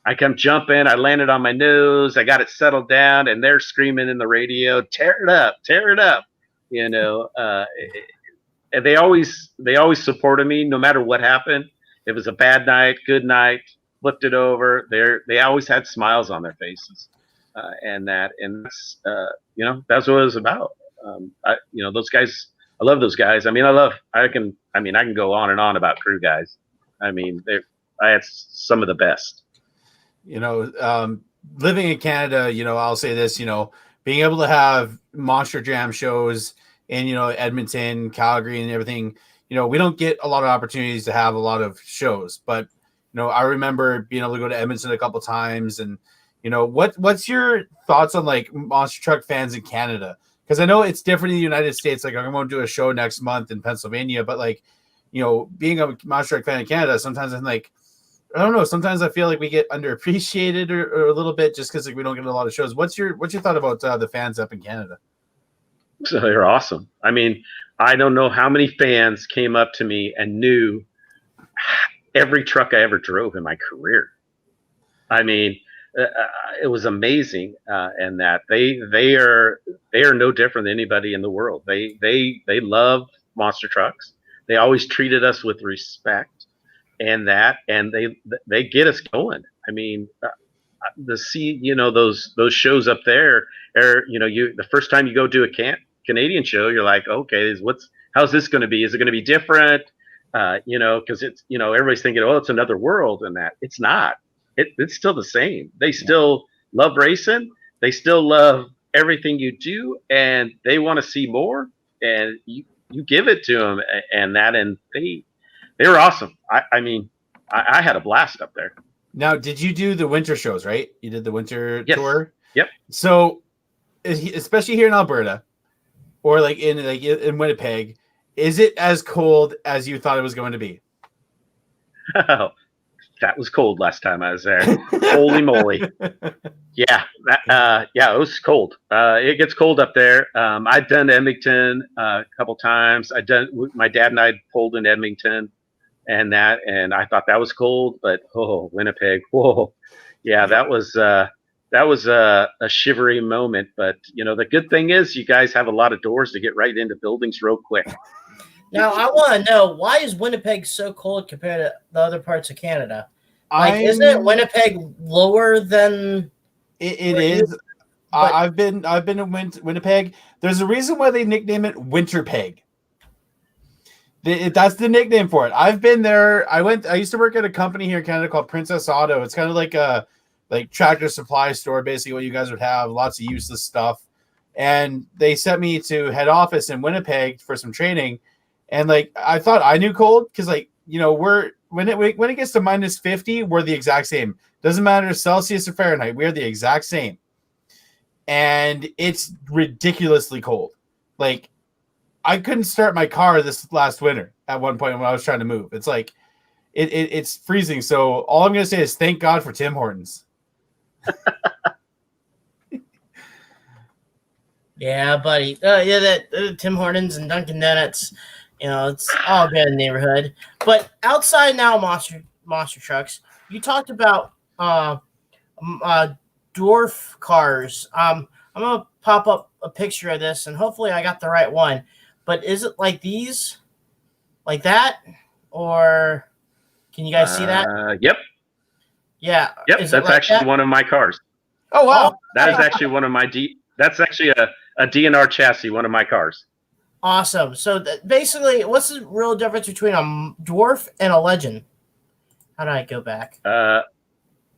I come jumping. I landed on my nose. I got it settled down, and they're screaming in the radio, "Tear it up, tear it up!" You know, and they always supported me no matter what happened. It was a bad night, good night, flipped it over. They always had smiles on their faces, and that's you know, that's what it was about. You know, those guys. I love those guys. I mean, I can go on and on about crew guys. I mean, I had some of the best. You know, living in Canada, you know, I'll say this, you know, being able to have Monster Jam shows in, you know, Edmonton, Calgary, and everything, you know, we don't get a lot of opportunities to have a lot of shows. But, you know, I remember being able to go to Edmonton a couple of times. And, you know, what's your thoughts on like monster truck fans in Canada? Because I know it's different in the United States. Like, I'm going to do a show next month in Pennsylvania, but like, you know, being a monster truck fan in Canada, sometimes I'm like, I don't know. Sometimes I feel like we get underappreciated or a little bit just because like we don't get a lot of shows. What's your thought about the fans up in Canada? So they're awesome. I mean, I don't know how many fans came up to me and knew every truck I ever drove in my career. I mean, it was amazing, and that they are no different than anybody in the world. They love monster trucks. They always treated us with respect. And they get us going. I mean, you know, those shows up there, or you know, the first time you go do a Canadian show, you're like, okay, how's this going to be? Is it going to be different? You know, because it's, you know, everybody's thinking, oh, it's another world, and that it's not. It's still the same. They still love racing. They still love everything you do, and they want to see more. And you give it to them, and they were awesome. I mean, I had a blast up there. Now, did you do the winter shows, right? You did the winter tour? Yep. So, especially here in Alberta or like in Winnipeg, is it as cold as you thought it was going to be? Oh, that was cold last time I was there. Holy moly. Yeah. Yeah, it was cold. It gets cold up there. I'd done Edmonton a couple times. My dad and I pulled in Edmonton. And I thought that was cold, but Winnipeg, whoa, yeah, that was a shivery moment. But you know, the good thing is you guys have a lot of doors to get right into buildings real quick. Now I want to know, why is Winnipeg so cold compared to the other parts of Canada? Like, isn't Winnipeg lower than it is? I've been in Winnipeg. There's a reason why they nickname it Winterpeg. That's the nickname for it. I've been there. I used to work at a company here in Canada called Princess Auto. It's kind of like a Tractor Supply store, basically what you guys would have, lots of useless stuff. And they sent me to head office in Winnipeg for some training. And like, I thought I knew cold because, like, you know, when it gets to -50, we're the exact same. Doesn't matter Celsius or Fahrenheit, we're the exact same. And it's ridiculously cold. Like, I couldn't start my car this last winter at one point when I was trying to move. It's like it's freezing. So all I'm going to say is thank God for Tim Hortons. Yeah, buddy. That Tim Hortons and Dunkin' Donuts, you know, it's all good in the neighborhood. But outside now, monster trucks. You talked about dwarf cars. I'm gonna pop up a picture of this, and hopefully I got the right one. But is it like these, like that, or can you guys see that? Yep. Yeah. Yep. That's like actually one of my cars. Oh wow. That is actually one of my That's actually a DNR chassis, one of my cars. Awesome. So basically, what's the real difference between a dwarf and a legend? How do I go back?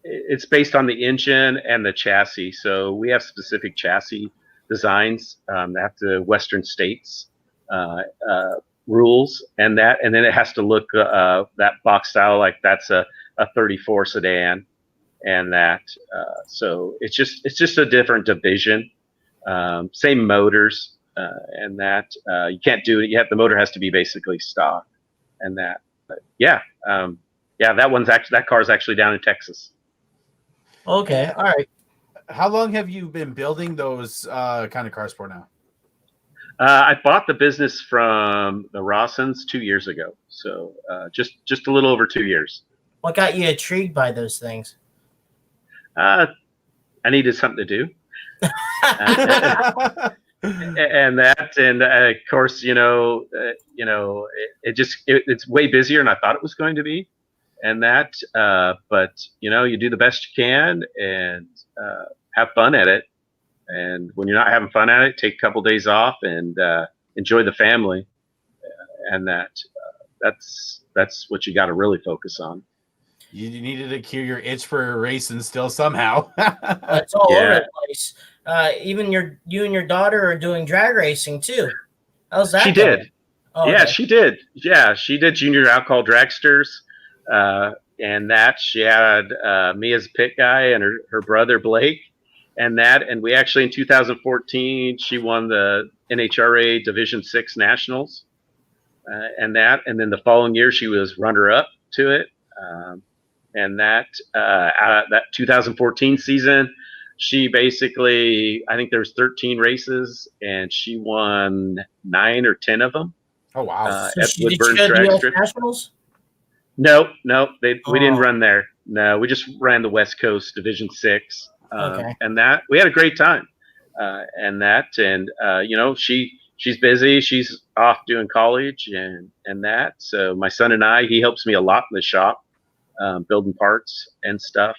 It's based on the engine and the chassis. So we have specific chassis designs that have to Western states rules, and then it has to look that box style like that's a 34 sedan, and that so it's just a different division. Same motors, and that you can't do it. The motor has to be basically stock, and that. But yeah, Yeah, that car's actually down in Texas. Okay, all right. How long have you been building those kind of cars for now? I bought the business from the Rawsons 2 years ago, so just a little over 2 years. What got you intrigued by those things? I needed something to do, and of course, it's way busier than I thought it was going to be, but you do the best you can and have fun at it. And when you're not having fun at it, take a couple days off and enjoy the family, and that's what you got to really focus on. You needed to cure your itch for racing still somehow. It's all over the place. Even you and your daughter are doing drag racing too. How's that? She did. Oh, yeah, okay. she did. Yeah, she did junior alcohol dragsters, and she had me as a pit guy and her brother Blake, and we actually in 2014 she won the NHRA Division 6 Nationals, and then the following year she was runner up to it. That 2014 season, she basically, I think there's 13 races, and she won 9 or 10 of them. Oh wow! So at did Woodburn she go to Drag US Strip. Nationals? No, we didn't run there. No, we just ran the West Coast Division 6, Okay. and we had a great time. She's busy. She's off doing college, and that. So my son and he helps me a lot in the shop, building parts and stuff,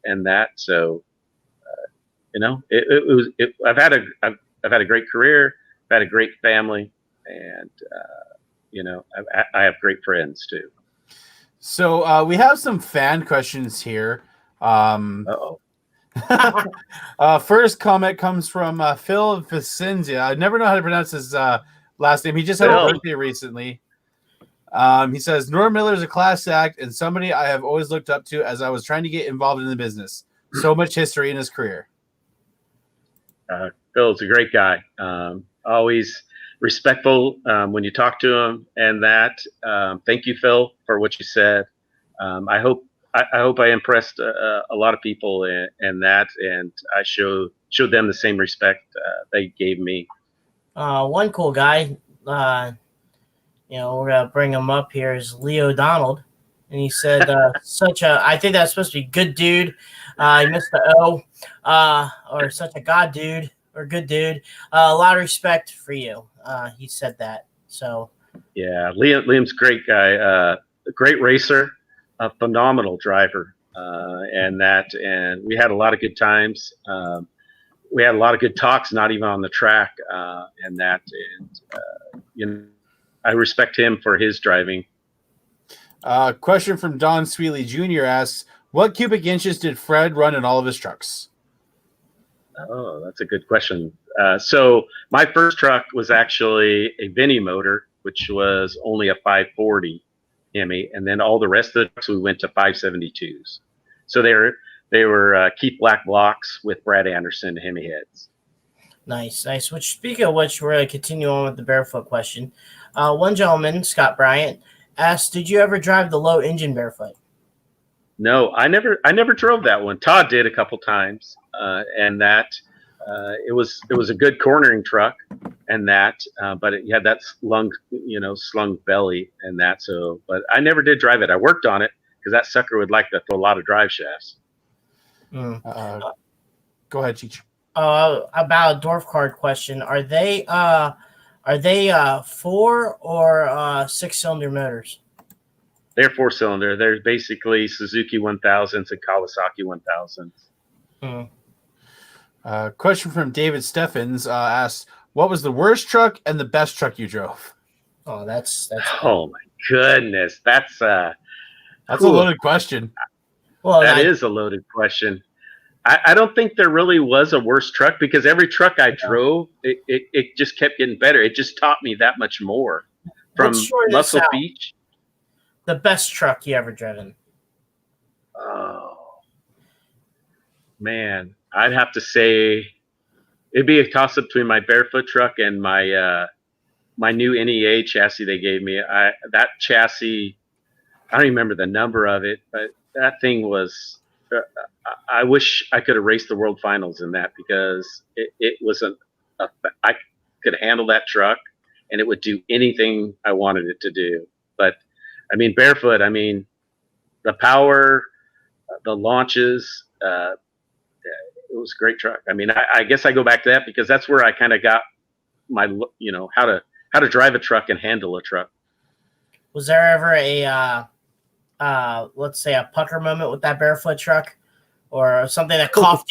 and that. So, I've had a great career. I've had a great family, and I have great friends too. So we have some fan questions here. First comment comes from Phil Vicenza. I never know how to pronounce his last name. He just had a birthday recently. He says, Norm Miller is a class act and somebody I have always looked up to as I was trying to get involved in the business. So much history in his career. Phil's a great guy. Always respectful when you talk to him, and that. Thank you, Phil, for what you said. I hope I impressed a lot of people and I showed them the same respect they gave me. One cool guy, we're gonna bring him up here, is Leo Donald, and he said I think that's supposed to be good dude. He missed the O, or such a god dude or good dude. A lot of respect for you. He said that. So yeah, Liam's a great guy, a great racer, a phenomenal driver, and we had a lot of good times. We had a lot of good talks, not even on the track, I respect him for his driving. Question from Don Sweely Jr. asks, what cubic inches did Fred run in all of his trucks? Oh, that's a good question. So my first truck was actually a Vinny motor, which was only a 540 Hemi, and then all the rest of the trucks we went to 572s. So they were Keith Black blocks with Brad Anderson Hemi heads. Nice. Which, speaking of which, we're going to continue on with the barefoot question. One gentleman, Scott Bryant, asked, "Did you ever drive the low engine barefoot?" No, I never drove that one. Todd did a couple times, and it was a good cornering truck, and but it had that slung belly and that. So, but I never did drive it. I worked on it because that sucker would like to throw a lot of drive shafts. Go ahead, Cheech. About a dwarf card question: Are they 4 or 6-cylinder motors? They're 4-cylinder. They're basically Suzuki 1000s and Kawasaki 1000s. Question from David Steffens asks, what was the worst truck and the best truck you drove? Oh, that's oh my goodness. That's a loaded question. Well, that is a loaded question. I don't think there really was a worst truck because every truck I drove, it just kept getting better. It just taught me that much more. From Muscle Beach. The best truck you ever driven? Oh, man. I'd have to say it'd be a toss-up between my barefoot truck and my my new NEA chassis they gave me. That chassis I don't remember the number of it, but that thing was. I wish I could have raced the World Finals in that, because it wasn't. I could handle that truck, and it would do anything I wanted it to do. But I mean, barefoot. I mean, the power, the launches. It was a great truck. I mean, I guess I go back to that because that's where I kind of got my, how to drive a truck and handle a truck. Was there ever a let's say a pucker moment with that barefoot truck, or something that caught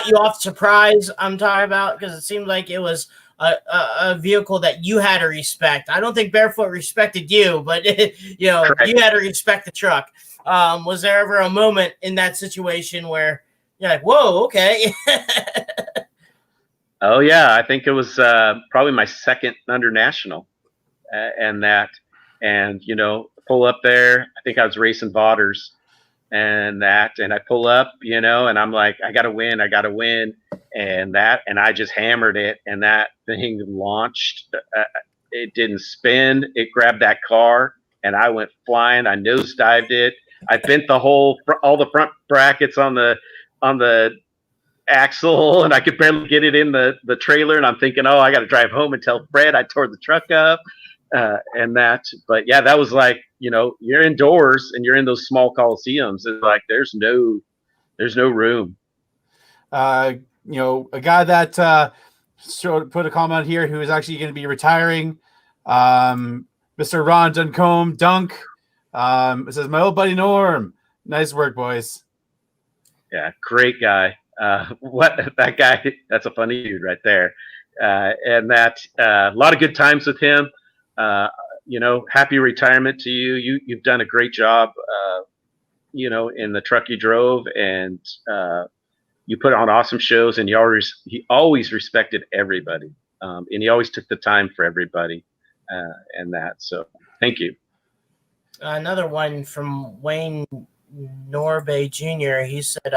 you off surprise? I'm talking about, because it seemed like it was a vehicle that you had to respect. I don't think barefoot respected you, but Correct. You had to respect the truck. Was there ever a moment in that situation where you're like, whoa, okay? Oh yeah, I think it was probably my second under national, and pull up there. I think I was racing Vaughters, and I pull up, and I'm like, I gotta win, and I just hammered it, and that thing launched. It didn't spin. It grabbed that car, and I went flying. I nosedived it. I bent all the front brackets on the axle, and I could barely get it in the trailer. And I'm thinking, I got to drive home and tell Fred I tore the truck up, But yeah, that was like, you're indoors and you're in those small coliseums. It's like there's no room. A guy that put a comment here who is actually going to be retiring, Mr. Ron Duncombe, Dunk. It says, my old buddy Norm. Nice work, boys. Yeah, great guy. That guy, that's a funny dude right there. And that a lot of good times with him. Happy retirement to you. You've done a great job, in the truck you drove, and you put on awesome shows, and he always respected everybody. And he always took the time for everybody, so thank you. Another one from Wayne Norbe Jr. He said,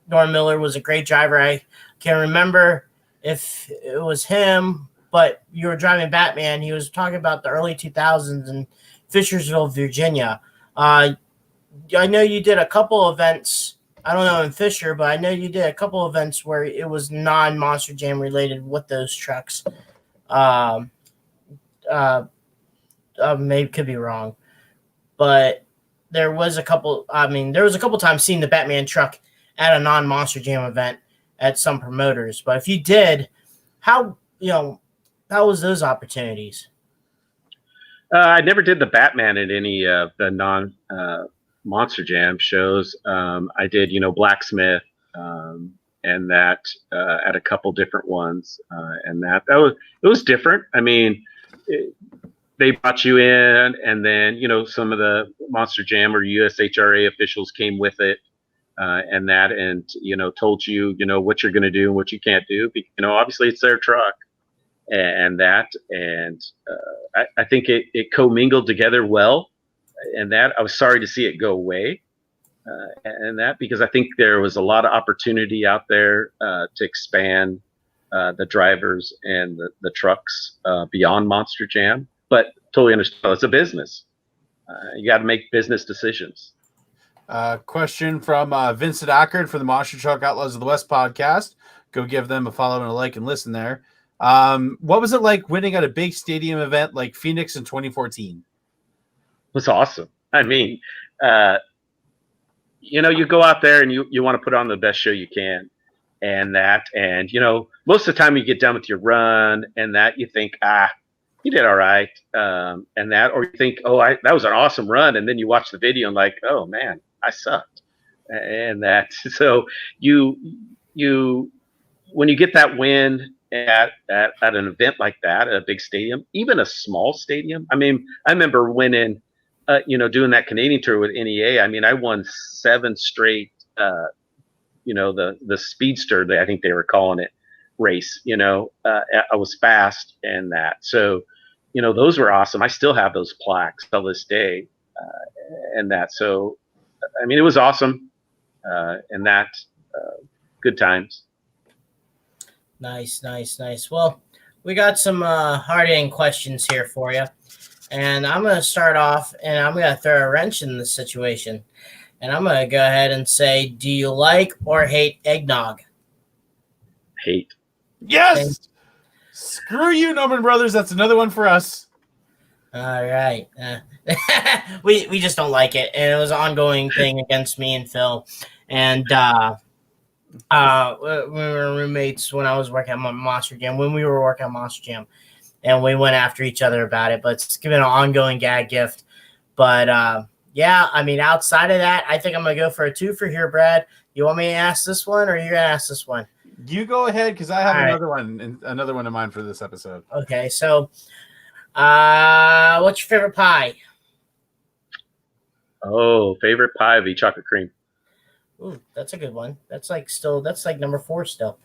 Norm Miller was a great driver. I can't remember if it was him, but you were driving Batman. He was talking about the early 2000s in Fishersville, Virginia. I know you did a couple events. I don't know in Fisher, but I know you did a couple events where it was non-Monster Jam related with those trucks. Maybe could be wrong, but there was a couple times seeing the Batman truck at a non-Monster Jam event at some promoters. But if you did, how was those opportunities? I never did the Batman at any of the non-Monster Jam shows. I did, Blacksmith, and that at a couple different ones, and it was different. I mean, they brought you in, and then some of the Monster Jam or USHRA officials came with it, and told you what you're going to do and what you can't do. Obviously it's their truck, I think it commingled together well, and that I was sorry to see it go away, because I think there was a lot of opportunity out there to expand the drivers and the trucks beyond Monster Jam. But totally understand, it's a business. You got to make business decisions. Question from Vincent Ackard for the Monster Truck Outlaws of the West podcast. Go give them a follow and a like and listen there. What was it like winning at a big stadium event like Phoenix in 2014? It was awesome. I mean, you go out there and you want to put on the best show you can, and most of the time you get done with your run and that you think, you did all right, or you think, that was an awesome run, and then you watch the video and like, oh man, I sucked, so you when you get that win at an event like that, at a big stadium, even a small stadium. I mean, I remember winning, doing that Canadian tour with NEA. I mean, I won 7 straight, the Speedster, I think they were calling it, race. I was fast, and so those were awesome. I still have those plaques till this day, so I mean, it was awesome, good times. Nice. Well, we got some hard-hitting questions here for you. And I'm going to start off, and I'm going to throw a wrench in this situation. And I'm going to go ahead and say, do you like or hate eggnog? Hate. Yes. Screw you, Norman Brothers. That's another one for us. All right. We just don't like it. And it was an ongoing thing against me and Phil. And we were roommates when I was working on Monster Jam, when we were working on Monster Jam. And we went after each other about it. But it's given an ongoing gag gift. But, yeah, I mean, outside of that, I think I'm going to go for a 2 for here, Brad. You want me to ask this one, or are you going to ask this one? You go ahead, because I have another one in mind for this episode. Okay, so what's your favorite pie? Oh, favorite pie would be chocolate cream. Ooh, that's a good one. That's like number 4 still.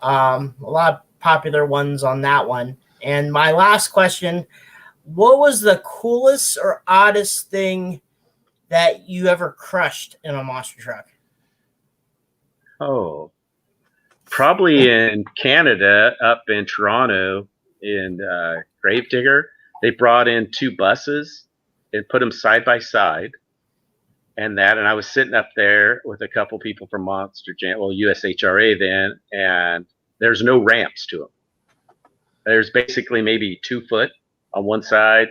A lot of popular ones on that one. And my last question, what was the coolest or oddest thing that you ever crushed in a monster truck? Oh, probably in Canada, up in Toronto, in Gravedigger. They brought in 2 buses and put them side by side. And I was sitting up there with a couple people from Monster Jam, well, USHRA then, and there's no ramps to them. There's basically maybe 2 foot on one side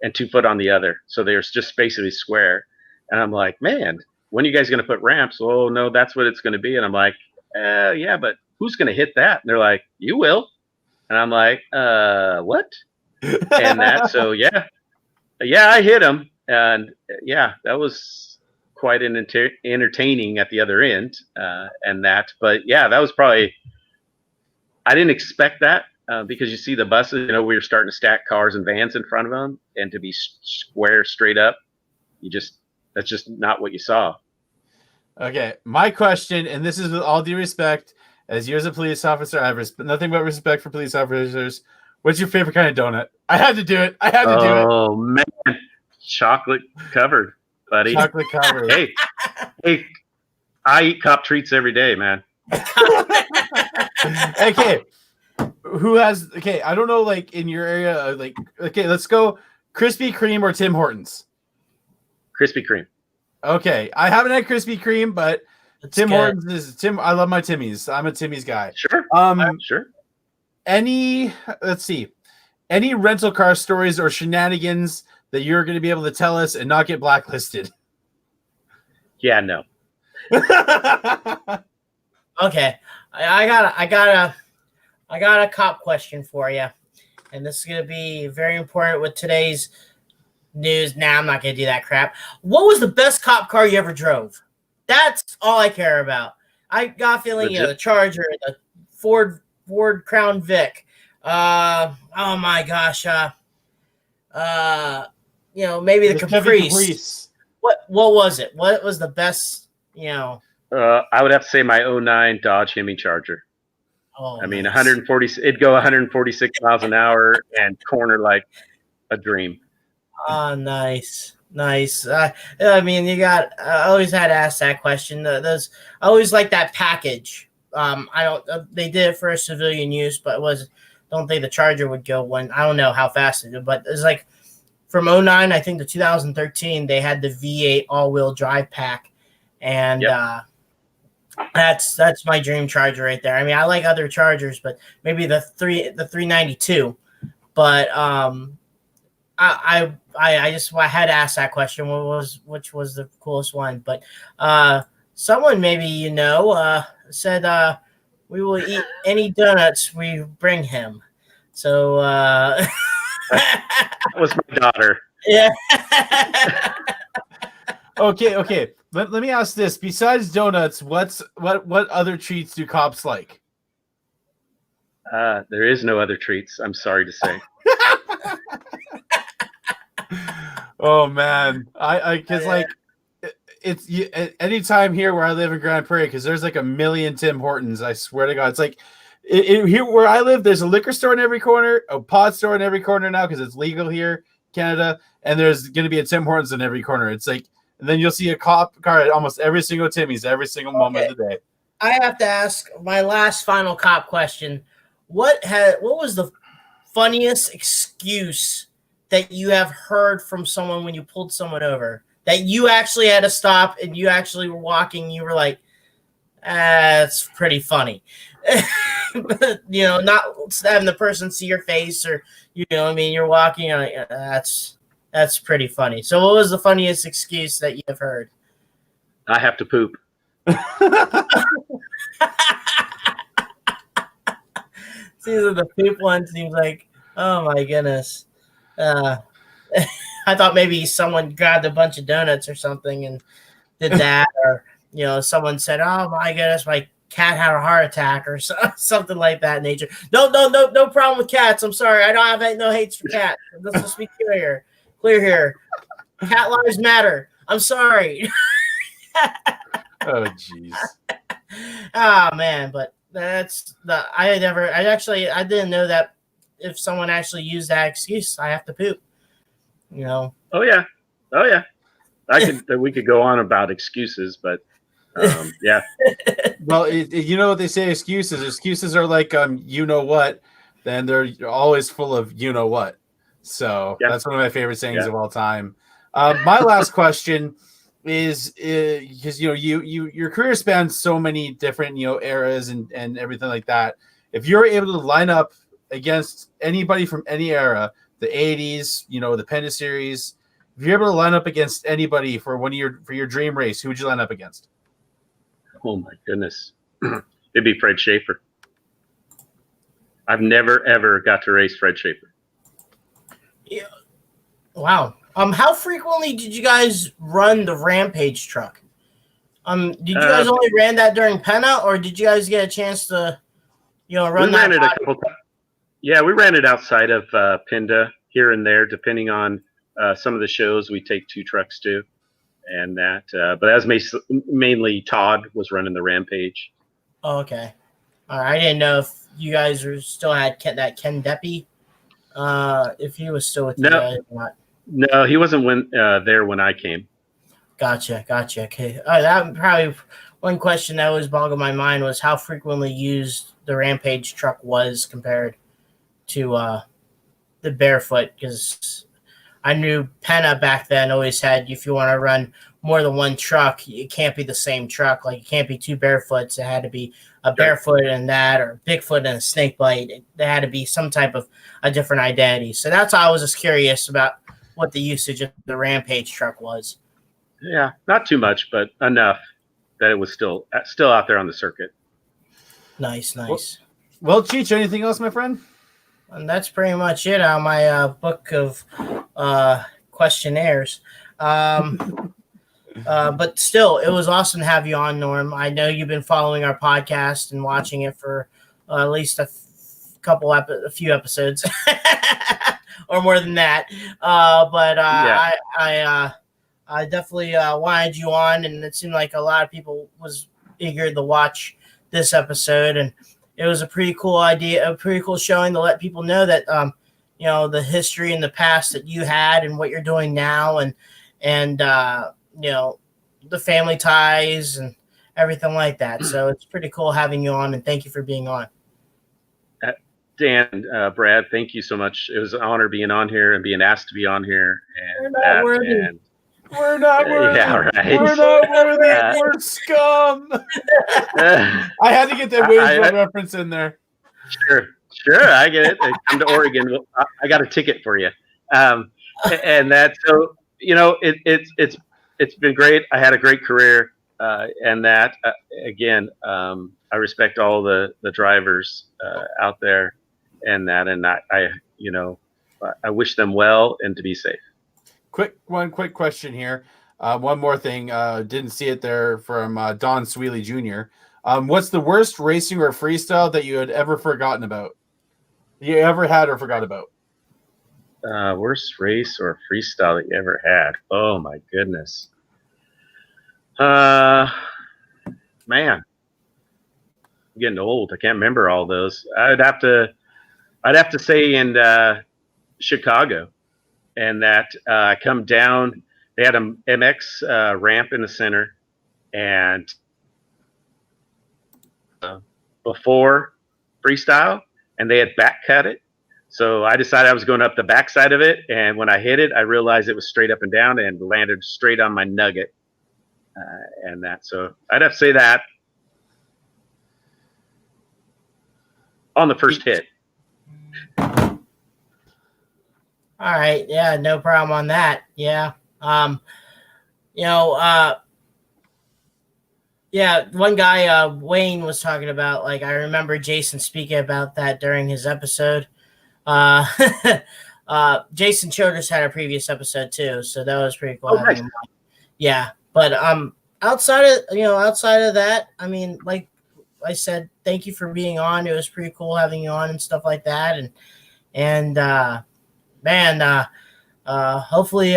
and 2 foot on the other. So there's just basically square. And I'm like, man, when are you guys going to put ramps? Oh, no, that's what it's going to be. And I'm like, yeah, but who's going to hit that? And they're like, you will. And I'm like, what? And so, yeah, I hit him. And yeah, that was quite an entertaining at the other end. But yeah, that was probably, I didn't expect that. Because you see the buses, we were starting to stack cars and vans in front of them, and to be square straight up, that's just not what you saw. Okay, my question, and this is with all due respect, as you as a police officer, I have nothing but respect for police officers. What's your favorite kind of donut? I had to do it. Do it. Oh man, chocolate covered, buddy. Chocolate covered. Hey, I eat cop treats every day, man. Okay. I don't know, like in your area, let's go Krispy Kreme or Tim Hortons. Krispy Kreme. Okay, I haven't had Krispy Kreme, but Tim Hortons is Tim. I love my Timmy's. I'm a Timmy's guy. Sure. Sure. Any rental car stories or shenanigans that you're going to be able to tell us and not get blacklisted? Yeah, no. Okay, I got a cop question for you, and this is going to be very important with today's news. Nah, I'm not going to do that crap. What was the best cop car you ever drove? That's all I care about. I got a feeling, the Charger, the Ford Crown Vic. Oh my gosh. Maybe the Caprice. What was it? What was the best, I would have to say my 09 Dodge Hemi Charger. Oh, I mean, nice. 140. It'd go 146 miles an hour and corner like a dream. Oh, nice. I mean, I always had to ask that question. I always like that package. They did it for civilian use, but don't think the Charger would go one. I don't know how fast it did, but it's like from 09, I think to 2013, they had the V8 all-wheel drive pack, and that's my dream Charger right there. I mean, I like other Chargers, but maybe the 392. But I had to ask that question. Which was the coolest one? But someone maybe said we will eat any donuts we bring him. So that was my daughter. Yeah. Okay. Let me ask this. Besides donuts, what other treats do cops like? There is no other treats. I'm sorry to say. Oh man, it's anytime here where I live in Grand Prairie, because there's like a million Tim Hortons. I swear to God, it's like here where I live. There's a liquor store in every corner, a pot store in every corner now because it's legal here, Canada, and there's going to be a Tim Hortons in every corner. It's like, and then you'll see a cop car at almost every single Timmy's every single moment of the day. I have to ask my last final cop question. What was the funniest excuse that you have heard from someone when you pulled someone over, that you actually had to stop and you actually were walking, you were like, that's pretty funny. But, not having the person see your face, or, you're walking, you're like, that's pretty funny. So what was the funniest excuse that you have heard? I have to poop. These are the poop ones. Seems like, oh my goodness. I thought maybe someone grabbed a bunch of donuts or something and did that, or someone said, "Oh my goodness, my cat had a heart attack," or something like that nature. No problem with cats. I'm sorry, I don't have no hates for cats. Let's just be clear here. Cat lives matter. I'm sorry. Oh jeez. Oh man, but I didn't know that if someone actually used that excuse, I have to poop. Oh yeah. We could go on about excuses, but yeah. Well, what they say, excuses are like you know what, then they're always full of you know what. So that's one of my favorite sayings of all time. My last question is because your career spans so many different eras and everything like that. If you're able to line up against anybody from any era, the 80s, the Penda series, if you're able to line up against anybody for your dream race, who would you line up against? Oh my goodness. It'd be Fred Schaefer. I've never ever got to race Fred Schaefer. Yeah. Wow. How frequently did you guys run the Rampage truck? Did you guys only ran that during Penna, or did you guys get a chance to, run that? We ran it a couple times. Yeah, we ran it outside of Penda here and there, depending on some of the shows we take two trucks to, and that. But that was mainly Todd was running the Rampage. Oh, okay. All right. I didn't know if you guys still had that Ken Deppy, if he was still with you guys or not. No, he wasn't there when I came. Gotcha. Okay. That probably one question that always boggled my mind was how frequently used the Rampage truck was compared to the Barefoot, because I knew Penna back then always had, if you want to run more than one truck, it can't be the same truck. Like, it can't be two Barefoots. It had to be a Barefoot and that, or Bigfoot and a Snakebite. There had to be some type of a different identity. So that's why I was just curious about what the usage of the Rampage truck was. Yeah, not too much, but enough that it was still out there on the circuit. Nice. Well, Cheech, anything else, my friend? And that's pretty much it on my book of questionnaires. But still, it was awesome to have you on, Norm. I know you've been following our podcast and watching it for at least a few episodes or more than that. But I definitely wanted you on, and it seemed like a lot of people was eager to watch this episode, and it was a pretty cool idea, a pretty cool showing to let people know that the history and the past that you had and what you're doing now, and the family ties and everything like that. So it's pretty cool having you on, and thank you for being on. Dan, Brad, thank you so much. It was an honor being on here and being asked to be on here. And we're not worthy. We're not worthy. Yeah, right. We're not worthy. We're scum. I had to get that Waynesville reference in there. Sure, I get it. Come to Oregon. I got a ticket for you. And that, so it's been great. I had a great career, and that again, I respect all the drivers out there, and I wish them well and to be safe. Quick question here. One more thing. Didn't see it there from Don Sweely Jr. What's the worst racing or freestyle that you had ever forgotten about? You ever had or forgot about? Worst race or freestyle that you ever had? Oh my goodness. Man, I'm getting old. I can't remember all those. I'd have to say in Chicago, and that come down. They had a MX ramp in the center, and before freestyle, and they had back cut it. So I decided I was going up the backside of it, and when I hit it, I realized it was straight up and down and landed straight on my nugget. So I'd have to say that on the first hit. All right, yeah, no problem on that. Yeah, yeah, one guy, Wayne, was talking about, like, I remember Jason speaking about that during his episode. Jason Choders had a previous episode too, so that was pretty cool. Oh, nice. Yeah, but outside of that, I mean, like I said, thank you for being on. It was pretty cool having you on and stuff like that, and hopefully,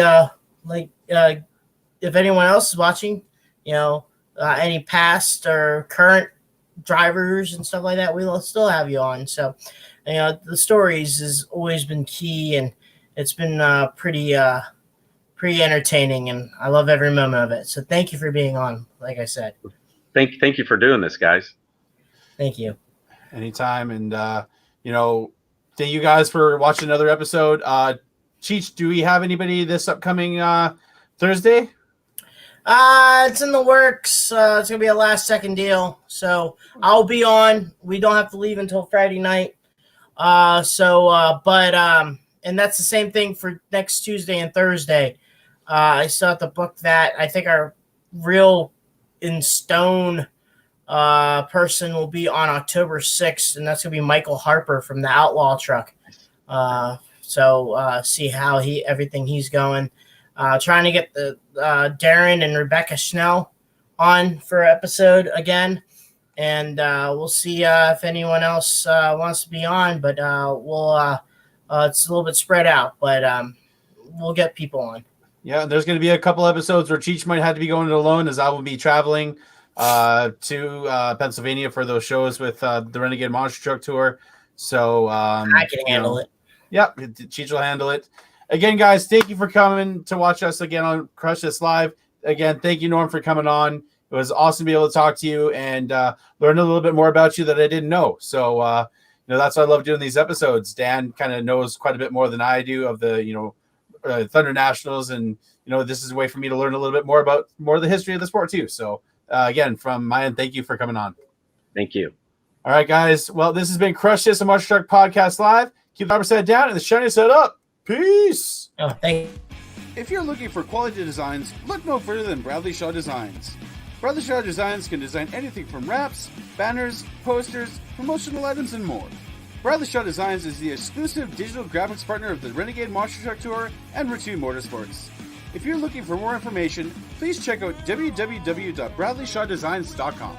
if anyone else is watching, any past or current drivers and stuff like that, we'll still have you on. So, the stories has always been key, and it's been pretty entertaining, and I love every moment of it. So thank you for being on, like I said. Thank you for doing this, guys. Thank you. Anytime. And, thank you guys for watching another episode. Cheech, do we have anybody this upcoming Thursday? It's in the works. It's gonna be a last second deal, so I'll be on. We don't have to leave until Friday night. And that's the same thing for next Tuesday and Thursday. I still have to book that. I think our real in stone person will be on October 6th, and that's gonna be Michael Harper from the Outlaw Truck. See how everything he's going. Trying to get the Darren and Rebecca Schnell on for an episode again, and we'll see if anyone else wants to be on. But it's a little bit spread out, but we'll get people on. Yeah, there's going to be a couple episodes where Cheech might have to be going alone, as I will be traveling to Pennsylvania for those shows with the Renegade Monster Truck Tour. So I can handle it. Yep, Cheech will handle it. Again, guys, thank you for coming to watch us again on Crush This Live. Again, thank you, Norm, for coming on. It was awesome to be able to talk to you and learn a little bit more about you that I didn't know. So, that's why I love doing these episodes. Dan kind of knows quite a bit more than I do of the, Thunder Nationals. And, this is a way for me to learn a little bit more about more of the history of the sport, too. So, again, from my end, thank you for coming on. Thank you. All right, guys. Well, this has been Crush This, a Monster Truck Podcast Live. Keep the rubber side down and the shiny side up. Peace. Oh, thank you. If you're looking for quality designs, look no further than Bradley Shaw Designs. Bradley Shaw Designs can design anything from wraps, banners, posters, promotional items, and more. Bradley Shaw Designs is the exclusive digital graphics partner of the Renegade Monster Truck Tour and Route 2 Motorsports. If you're looking for more information, please check out www.bradleyshawdesigns.com.